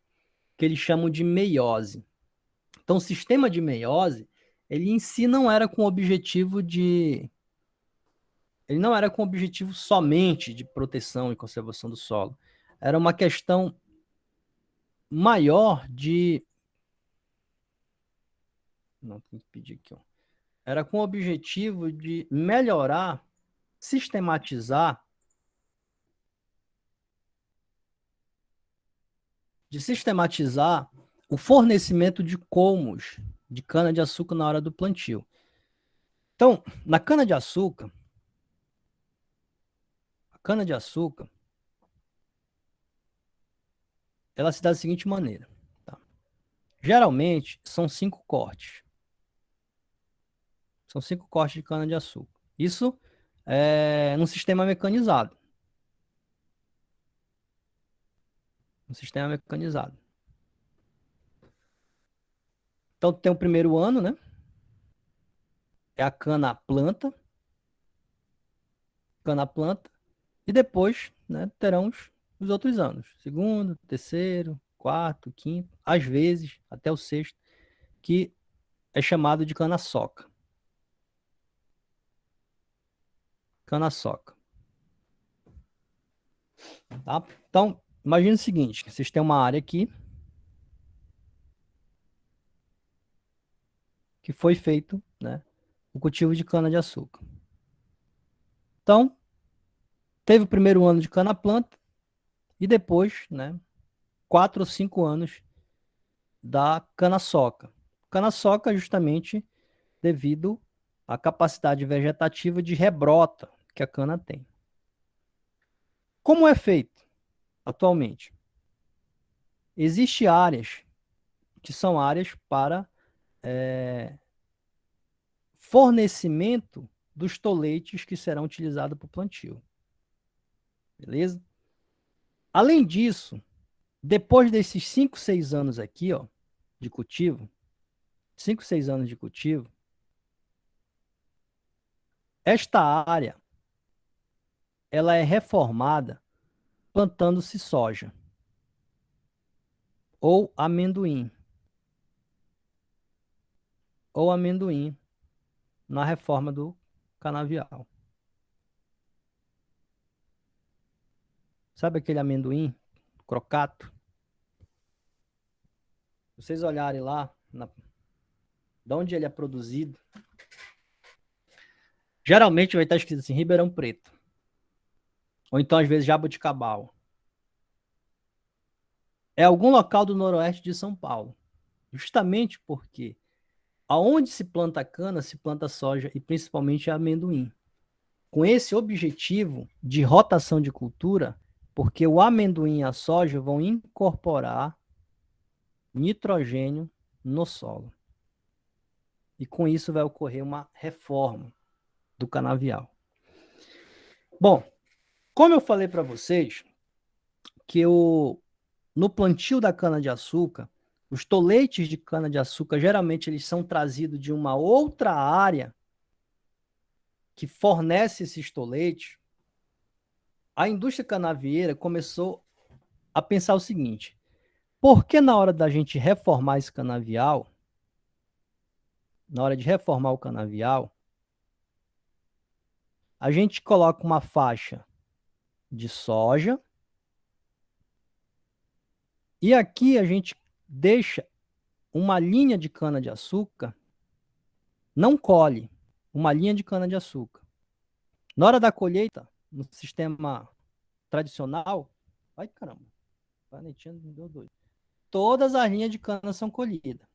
que eles chamam de meiose. Então, o sistema de meiose, ele em si não era com objetivo de... Ele não era com objetivo somente de proteção e conservação do solo. Era uma questão maior de... Não, tem que pedir aqui, ó. Era com o objetivo de melhorar, sistematizar o fornecimento de colmos de cana-de-açúcar na hora do plantio. Então, na cana-de-açúcar, a cana-de-açúcar, ela se dá da seguinte maneira. Tá? Geralmente, são 5 cortes. São 5 cortes de cana-de-açúcar. Isso é num sistema mecanizado. Um sistema mecanizado. Então, tem o primeiro ano, né? É a cana-planta. Cana-planta. E depois, né, terão os outros anos. Segundo, terceiro, quarto, quinto, às vezes, até o sexto, que é chamado de cana-soca. Cana-soca. Tá? Então, imagine o seguinte, vocês têm uma área aqui, que foi feito, né, o cultivo de cana-de-açúcar. Então, teve o primeiro ano de cana-planta e depois, né, 4 ou 5 anos da cana-soca. Cana-soca justamente devido à capacidade vegetativa de rebrota que a cana tem. Como é feito atualmente? Existem áreas que são áreas para fornecimento dos toletes que serão utilizados para o plantio. Beleza? Além disso, depois desses 5, 6 anos aqui, ó, de cultivo, 5, 6 anos de cultivo, esta área ela é reformada plantando-se soja ou amendoim na reforma do canavial. Sabe aquele amendoim crocato? Se vocês olharem lá, de onde ele é produzido, geralmente vai estar escrito assim, Ribeirão Preto. Ou então, às vezes, Jaboticabal. É algum local do noroeste de São Paulo. Justamente porque aonde se planta cana, se planta soja e principalmente amendoim. Com esse objetivo de rotação de cultura, porque o amendoim e a soja vão incorporar nitrogênio no solo. E com isso vai ocorrer uma reforma do canavial. Bom, como eu falei para vocês, que no plantio da cana-de-açúcar, os toletes de cana-de-açúcar, geralmente eles são trazidos de uma outra área que fornece esses toletes. A indústria canavieira começou a pensar o seguinte: por que na hora da gente reformar esse canavial, na hora de reformar o canavial, a gente coloca uma faixa de soja e aqui a gente deixa uma linha de cana-de-açúcar, não colhe, uma linha de cana-de-açúcar. Na hora da colheita, no sistema tradicional, ai caramba, planetinha deu doido. Todas as linhas de cana são colhidas.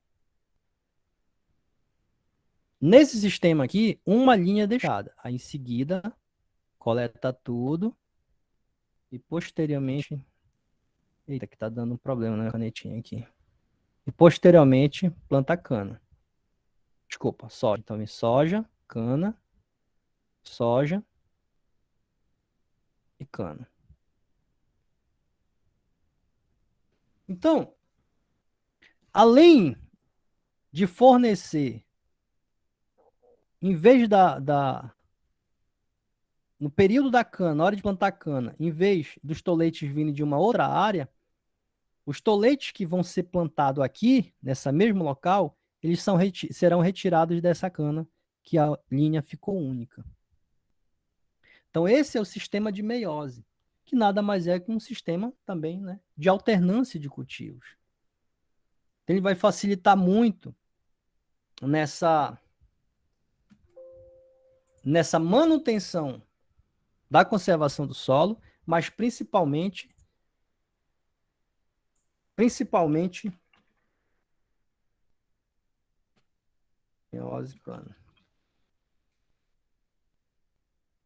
Nesse sistema aqui, uma linha é deixada. Aí em seguida, coleta tudo e posteriormente... Eita, que tá dando um problema na canetinha aqui. E posteriormente, planta cana. Desculpa, soja. Então, vem soja, cana, soja e cana. Então, além de fornecer, em vez no período da cana, na hora de plantar cana, em vez dos toletes virem de uma outra área, os toletes que vão ser plantados aqui, nessa mesmo local, eles serão retirados dessa cana, que a linha ficou única. Então, esse é o sistema de meiose, que nada mais é que um sistema também, né, de alternância de cultivos. Então, ele vai facilitar muito nessa manutenção da conservação do solo, mas principalmente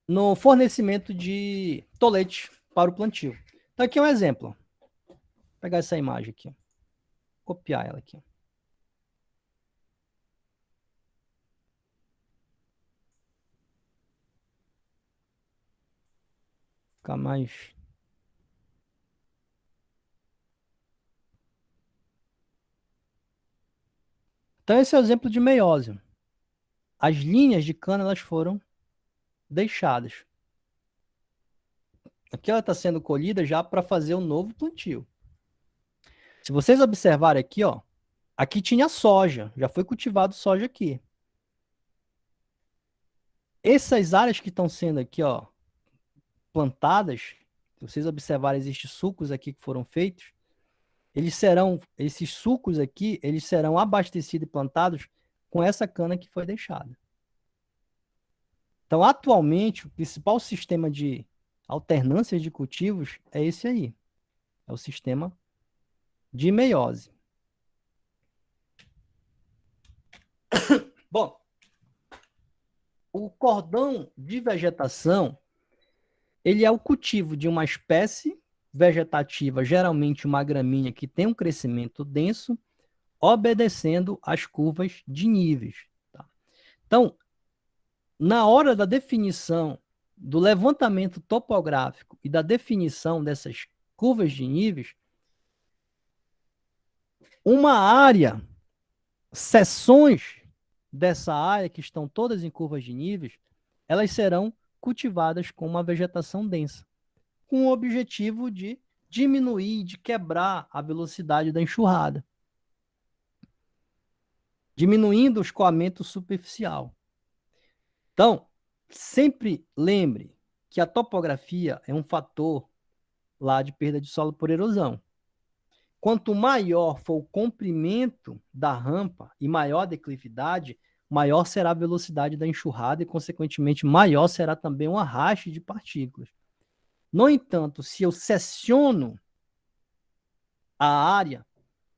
no fornecimento de tolete para o plantio. Então aqui é um exemplo. Vou pegar essa imagem aqui, copiar ela aqui. Ficar mais... Então esse é o exemplo de meiose. As linhas de cana elas foram deixadas. Aqui ela está sendo colhida já para fazer um novo plantio. Se vocês observarem aqui, ó, aqui tinha soja, já foi cultivado soja aqui. Essas áreas que estão sendo aqui, ó, plantadas, se vocês observarem, existem sucos aqui que foram feitos, esses sucos aqui, eles serão abastecidos e plantados com essa cana que foi deixada. Então, atualmente, o principal sistema de alternância de cultivos é esse aí. É o sistema de meiose. Bom, o cordão de vegetação, ele é o cultivo de uma espécie vegetativa, geralmente uma gramínea que tem um crescimento denso, obedecendo às curvas de níveis. Tá? Então, na hora da definição do levantamento topográfico e da definição dessas curvas de níveis, uma área, seções dessa área que estão todas em curvas de níveis, elas serão cultivadas com uma vegetação densa, com o objetivo de diminuir, de quebrar a velocidade da enxurrada, diminuindo o escoamento superficial. Então, sempre lembre que a topografia é um fator lá de perda de solo por erosão. Quanto maior for o comprimento da rampa e maior a declividade, maior será a velocidade da enxurrada e, consequentemente, maior será também o arraste de partículas. No entanto, se eu secciono a área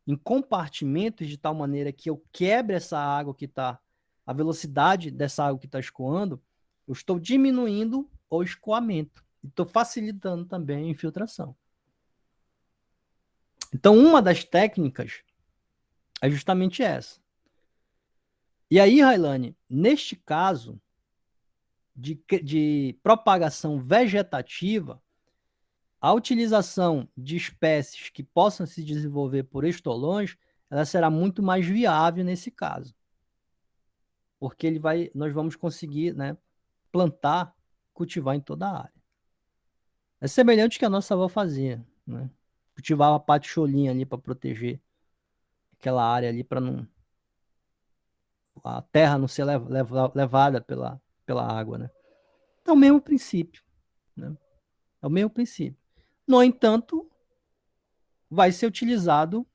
em compartimentos de tal maneira que eu quebre essa água que está, a velocidade dessa água que está escoando, eu estou diminuindo o escoamento. Estou facilitando também a infiltração. Então, uma das técnicas é justamente essa. E aí, Railane, neste caso de propagação vegetativa, a utilização de espécies que possam se desenvolver por estolões, ela será muito mais viável nesse caso. Porque nós vamos conseguir, né, plantar, cultivar em toda a área. É semelhante ao que a nossa avó fazia, né? Cultivava a patiolinha ali para proteger aquela área ali para não a terra não ser levada pela água, né? É o mesmo princípio, né? É o mesmo princípio. No entanto, vai ser utilizado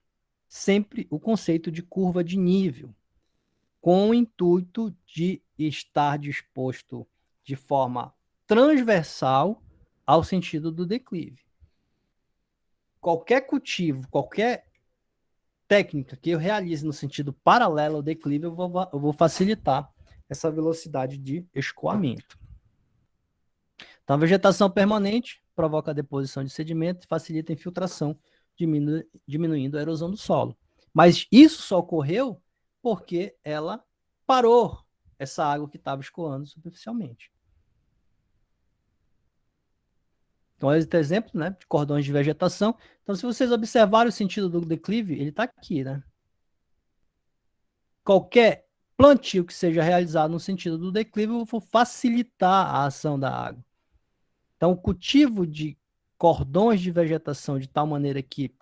sempre o conceito de curva de nível, com o intuito de estar disposto de forma transversal ao sentido do declive. Qualquer cultivo, qualquer técnica que eu realize no sentido paralelo ao declive, eu vou facilitar essa velocidade de escoamento. Então, a vegetação permanente provoca a deposição de sedimento e facilita a infiltração, diminuindo a erosão do solo. Mas isso só ocorreu porque ela parou essa água que estava escoando superficialmente. Então, esse exemplo, né, de cordões de vegetação. Então, se vocês observarem o sentido do declive, ele está aqui, né? Qualquer plantio que seja realizado no sentido do declive, eu vou facilitar a ação da água. Então, o cultivo de cordões de vegetação de tal maneira que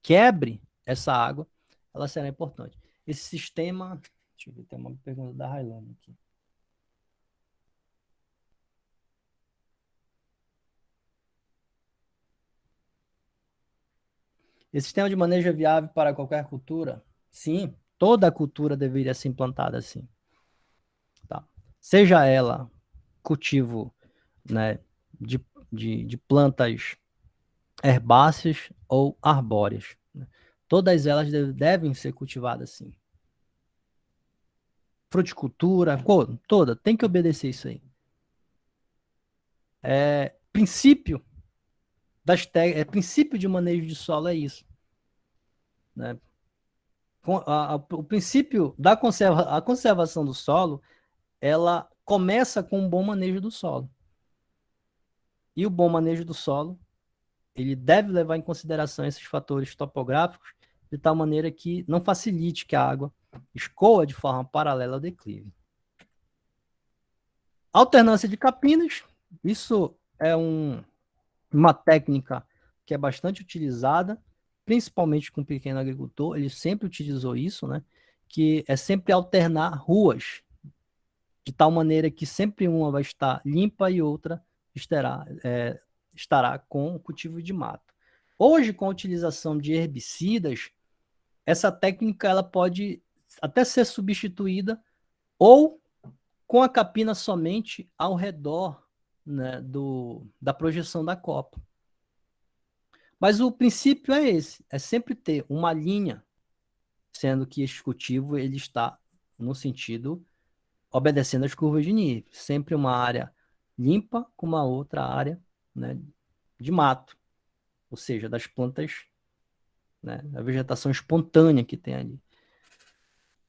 quebre essa água, ela será importante. Esse sistema... Deixa eu ver, tem uma pergunta da Railane aqui. Esse sistema de manejo é viável para qualquer cultura? Sim, toda cultura deveria ser implantada assim. Tá? Seja ela cultivo, né, de plantas herbáceas ou arbóreas. Né? Todas elas devem ser cultivadas assim. Fruticultura, toda, tem que obedecer isso aí. Princípio princípio de manejo de solo é isso. Né? O princípio da a conservação do solo, ela começa com um bom manejo do solo. E o bom manejo do solo, ele deve levar em consideração esses fatores topográficos de tal maneira que não facilite que a água escoa de forma paralela ao declive. Alternância de capinas, isso é uma técnica que é bastante utilizada, principalmente com o pequeno agricultor, ele sempre utilizou isso, né? Que é sempre alternar ruas, de tal maneira que sempre uma vai estar limpa e outra estará com o cultivo de mato. Hoje, com a utilização de herbicidas, essa técnica ela pode até ser substituída, ou com a capina somente ao redor, né, da projeção da copa. Mas o princípio é esse, é sempre ter uma linha, sendo que este cultivo ele está no sentido obedecendo as curvas de nível. Sempre uma área limpa com uma outra área, né, de mato, ou seja, das plantas, né, a vegetação espontânea que tem ali.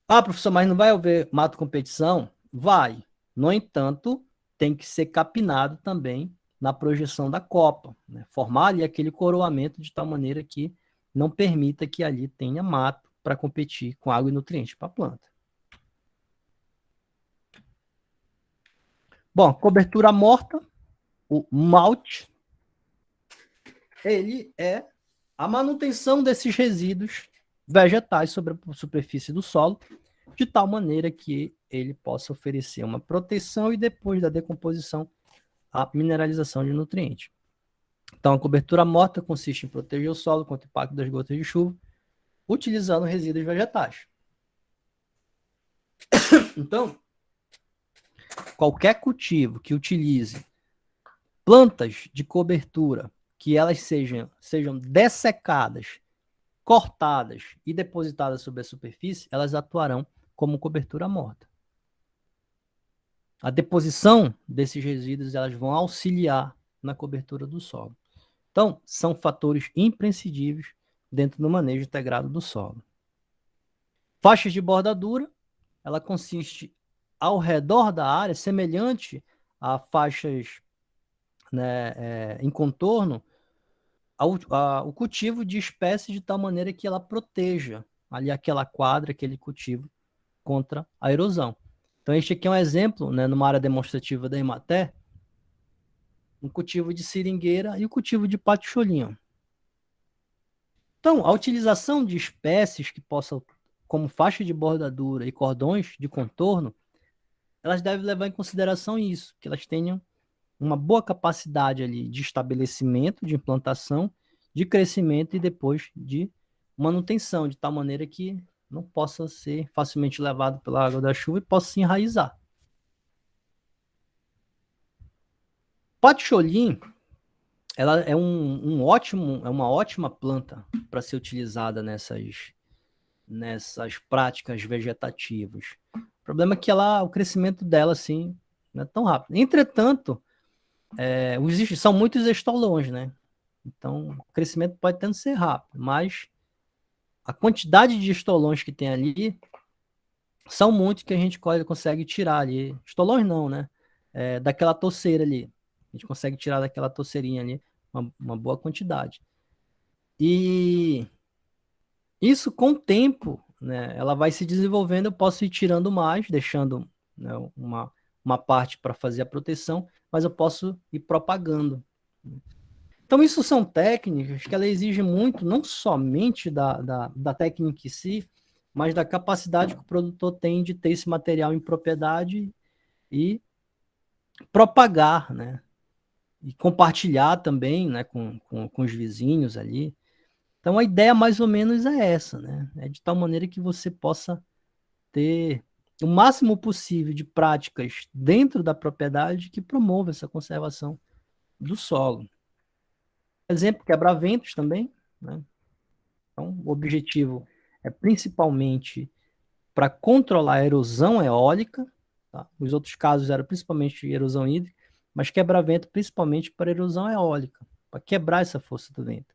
Ah, professor, mas não vai haver mato competição? Vai. No entanto, tem que ser capinado também na projeção da copa, né? Formar ali aquele coroamento de tal maneira que não permita que ali tenha mato para competir com água e nutrientes para a planta. Bom, cobertura morta, o mulch, ele é a manutenção desses resíduos vegetais sobre a superfície do solo, de tal maneira que ele possa oferecer uma proteção e depois da decomposição, a mineralização de nutrientes. Então, a cobertura morta consiste em proteger o solo contra o impacto das gotas de chuva, utilizando resíduos vegetais. Então, qualquer cultivo que utilize plantas de cobertura, que elas sejam dessecadas, cortadas e depositadas sobre a superfície, elas atuarão como cobertura morta. A deposição desses resíduos elas vão auxiliar na cobertura do solo. Então, são fatores imprescindíveis dentro do manejo integrado do solo. Faixas de bordadura, ela consiste ao redor da área, semelhante a faixas, né, em contorno, o cultivo de espécies de tal maneira que ela proteja ali aquela quadra, aquele cultivo contra a erosão. Então, este aqui é um exemplo, né, numa área demonstrativa da Emater, um cultivo de seringueira e o cultivo de patcholinho. Então, a utilização de espécies que possam, como faixa de bordadura e cordões de contorno, elas devem levar em consideração isso, que elas tenham uma boa capacidade ali de estabelecimento, de implantação, de crescimento e depois de manutenção, de tal maneira que não possa ser facilmente levado pela água da chuva e possa se enraizar. Patchouli, ela é é uma ótima planta para ser utilizada nessas práticas vegetativas. O problema é que o crescimento dela, assim, não é tão rápido. Entretanto, são muitos estolões, né? Então, o crescimento pode até não ser rápido, mas a quantidade de estolões que tem ali são muitos que a gente consegue tirar ali. Estolões não, né? Daquela toceira ali. A gente consegue tirar daquela toceirinha ali uma boa quantidade. E isso, com o tempo, né, ela vai se desenvolvendo, eu posso ir tirando mais, deixando, né, uma parte para fazer a proteção, mas eu posso ir propagando. Então, isso são técnicas que ela exige muito, não somente da técnica em si, mas da capacidade que o produtor tem de ter esse material em propriedade e propagar, né? E compartilhar também, né, com os vizinhos ali. Então, a ideia mais ou menos é essa, né? É de tal maneira que você possa ter o máximo possível de práticas dentro da propriedade que promova essa conservação do solo. Exemplo, quebra-ventos também, né? Então, o objetivo é principalmente para controlar a erosão eólica, tá? Os outros casos eram principalmente erosão hídrica, mas quebra-vento principalmente para erosão eólica, para quebrar essa força do vento.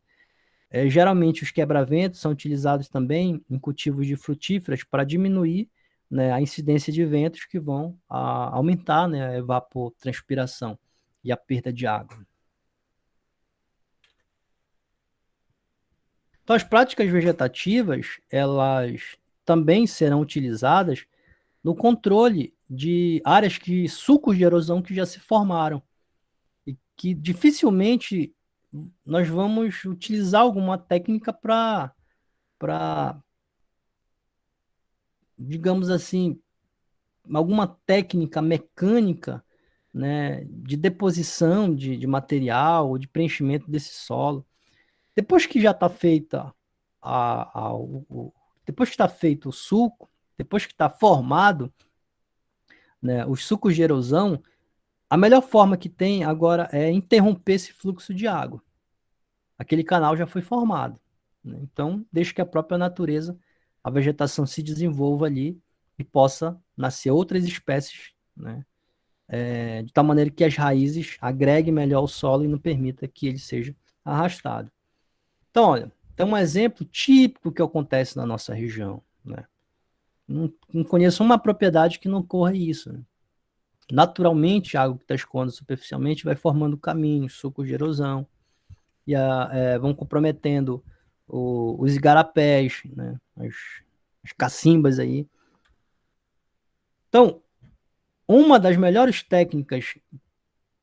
Geralmente os quebra-ventos são utilizados também em cultivos de frutíferas para diminuir, né, a incidência de ventos que vão aumentar, né, a evapotranspiração e a perda de água. Então, as práticas vegetativas, elas também serão utilizadas no controle de áreas sulcos de erosão que já se formaram e que dificilmente nós vamos utilizar alguma técnica para, digamos assim, alguma técnica mecânica, né, de deposição de material ou de preenchimento desse solo. Depois que já está feita depois que está feito o sulco, Depois que está formado, né, os sucos de erosão, a melhor forma que tem agora é interromper esse fluxo de água. Aquele canal já foi formado, né? Então, deixa que a própria natureza, a vegetação se desenvolva ali e possa nascer outras espécies, né? De tal maneira que as raízes agreguem melhor o solo e não permita que ele seja arrastado. Então, olha, tem um exemplo típico que acontece na nossa região, né? Não conheço uma propriedade que não ocorra isso, né? Naturalmente, a água que está escoando superficialmente vai formando caminhos, sucos de erosão, e vão comprometendo os igarapés, né? As cacimbas aí. Então, uma das melhores técnicas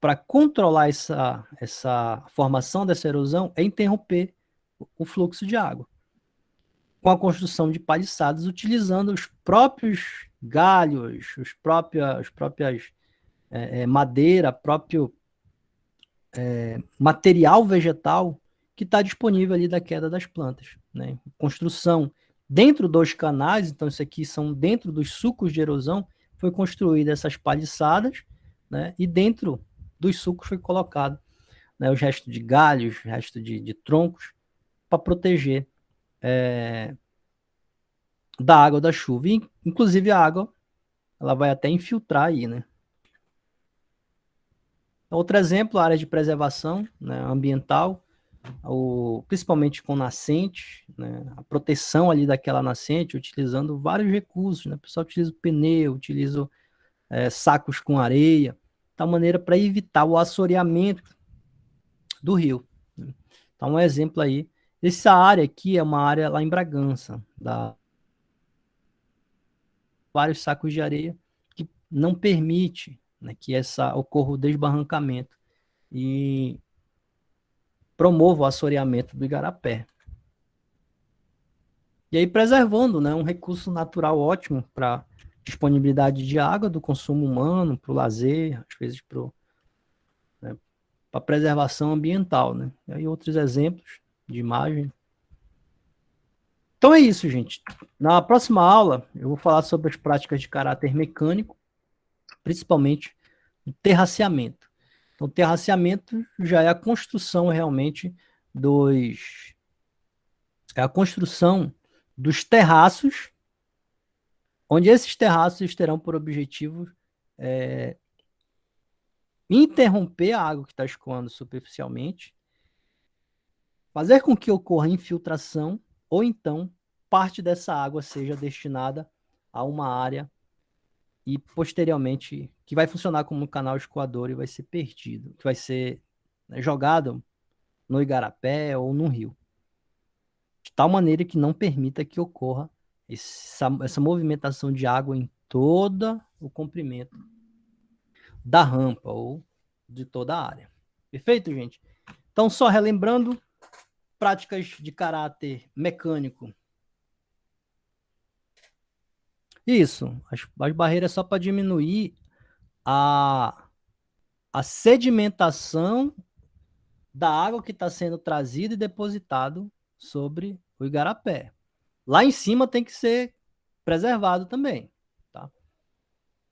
para controlar essa formação dessa erosão é interromper o fluxo de água, com a construção de paliçadas, utilizando os próprios galhos, as próprias madeira, próprio material vegetal que está disponível ali da queda das plantas, né? Construção dentro dos canais, então isso aqui são dentro dos sucos de erosão, foi construída essas paliçadas, né? E dentro dos sucos foi colocado, né, os restos de galhos, restos de troncos, para proteger da água da chuva. E, inclusive a água, ela vai até infiltrar aí, né? Outro exemplo, a área de preservação, né, ambiental, principalmente com nascente, né, a proteção ali daquela nascente, utilizando vários recursos, né? O pessoal utiliza pneu, utiliza sacos com areia, de tal maneira para evitar o assoreamento do rio, né? Então, um exemplo aí. Essa área aqui é uma área lá em Bragança, dá vários sacos de areia que não permite, né, que ocorra o desbarrancamento e promova o assoreamento do igarapé. E aí preservando, né, um recurso natural ótimo para disponibilidade de água, do consumo humano, para o lazer, às vezes para a preservação ambiental, né? E aí outros exemplos de imagem. Então é isso, gente. Na próxima aula, eu vou falar sobre as práticas de caráter mecânico, principalmente o terraceamento. Então, terraceamento já é a construção realmente dos... É a construção dos terraços, onde esses terraços terão por objetivo interromper a água que está escoando superficialmente, fazer com que ocorra infiltração, ou então parte dessa água seja destinada a uma área e posteriormente que vai funcionar como um canal escoador e vai ser perdido, que vai ser, né, jogado no igarapé ou no rio, de tal maneira que não permita que ocorra essa movimentação de água em todo o comprimento da rampa ou de toda a área. Perfeito, gente? Então, só relembrando, práticas de caráter mecânico. Isso, as barreiras só para diminuir a sedimentação da água que está sendo trazida e depositado sobre o igarapé. Lá em cima tem que ser preservado também, tá?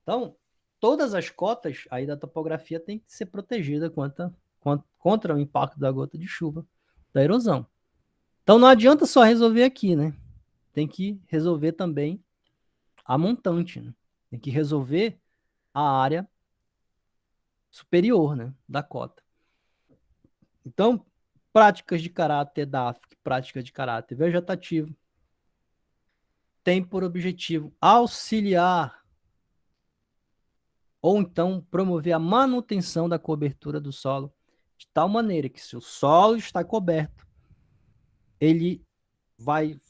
Então, todas as cotas aí da topografia tem que ser protegida contra o impacto da gota de chuva, da erosão. Então, não adianta só resolver aqui, né? Tem que resolver também a montante, né? Tem que resolver a área superior, né, da cota. Então, práticas de caráter DAFC, prática de caráter vegetativo, tem por objetivo auxiliar ou então promover a manutenção da cobertura do solo, de tal maneira que se o solo está coberto, ele vai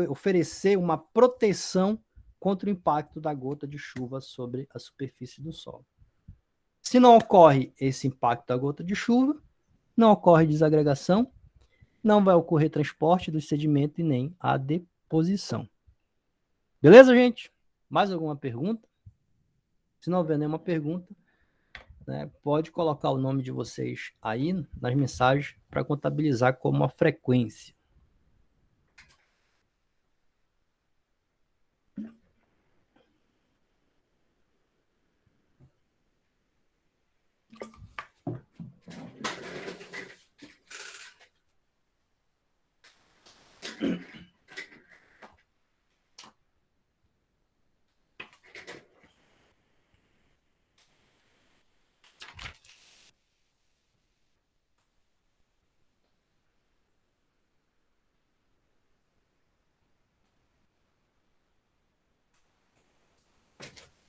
oferecer uma proteção contra o impacto da gota de chuva sobre a superfície do solo. Se não ocorre esse impacto da gota de chuva, não ocorre desagregação, não vai ocorrer transporte do sedimento e nem a deposição. Beleza, gente? Mais alguma pergunta? Se não houver nenhuma pergunta, né, pode colocar o nome de vocês aí nas mensagens para contabilizar como a frequência.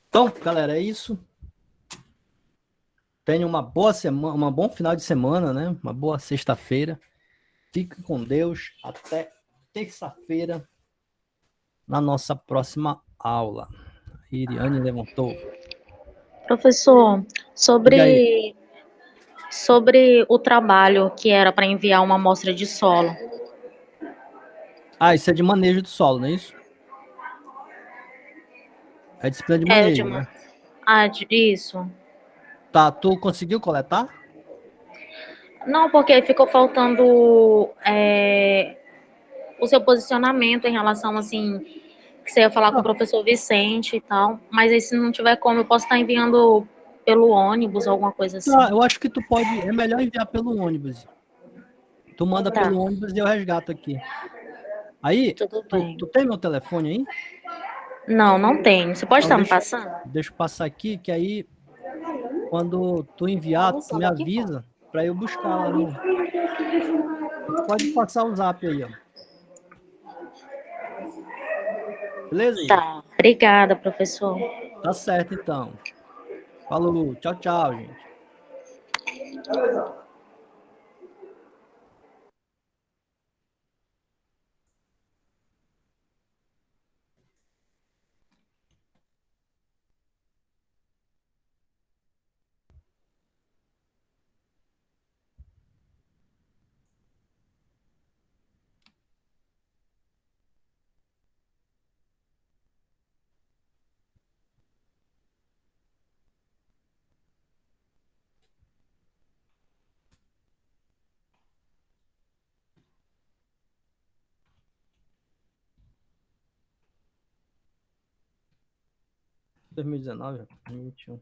Então, galera, é isso. Tenha uma boa semana, um bom final de semana, né? Uma boa sexta-feira. Fique com Deus. Até terça-feira na nossa próxima aula. Iriane levantou. Professor, Diga aí. sobre o trabalho que era para enviar uma amostra de solo. Ah, isso é de manejo do solo, não é isso? É disciplina de É de manejo, uma. né? Isso. Tá, tu conseguiu coletar? Não, porque aí ficou faltando o seu posicionamento em relação, assim, que você ia falar com o Ah, professor Vicente e tal. Mas aí, se não tiver como, eu posso estar enviando pelo ônibus, alguma coisa assim. tá, eu acho que tu pode. É melhor enviar pelo ônibus. Tu manda Tá, pelo ônibus e eu resgato aqui. Aí, tudo tu bem. tem meu telefone aí? Não, não tem. Você pode Então, estar me passando? deixa eu passar aqui, que aí, quando tu enviar, tu me avisa pra eu buscar lá no. Pode passar o zap aí, ó. Beleza, Iri? Tá. Obrigada, professor. Tá certo, então. Falou, tchau, tchau, gente. Dois mil e 2021.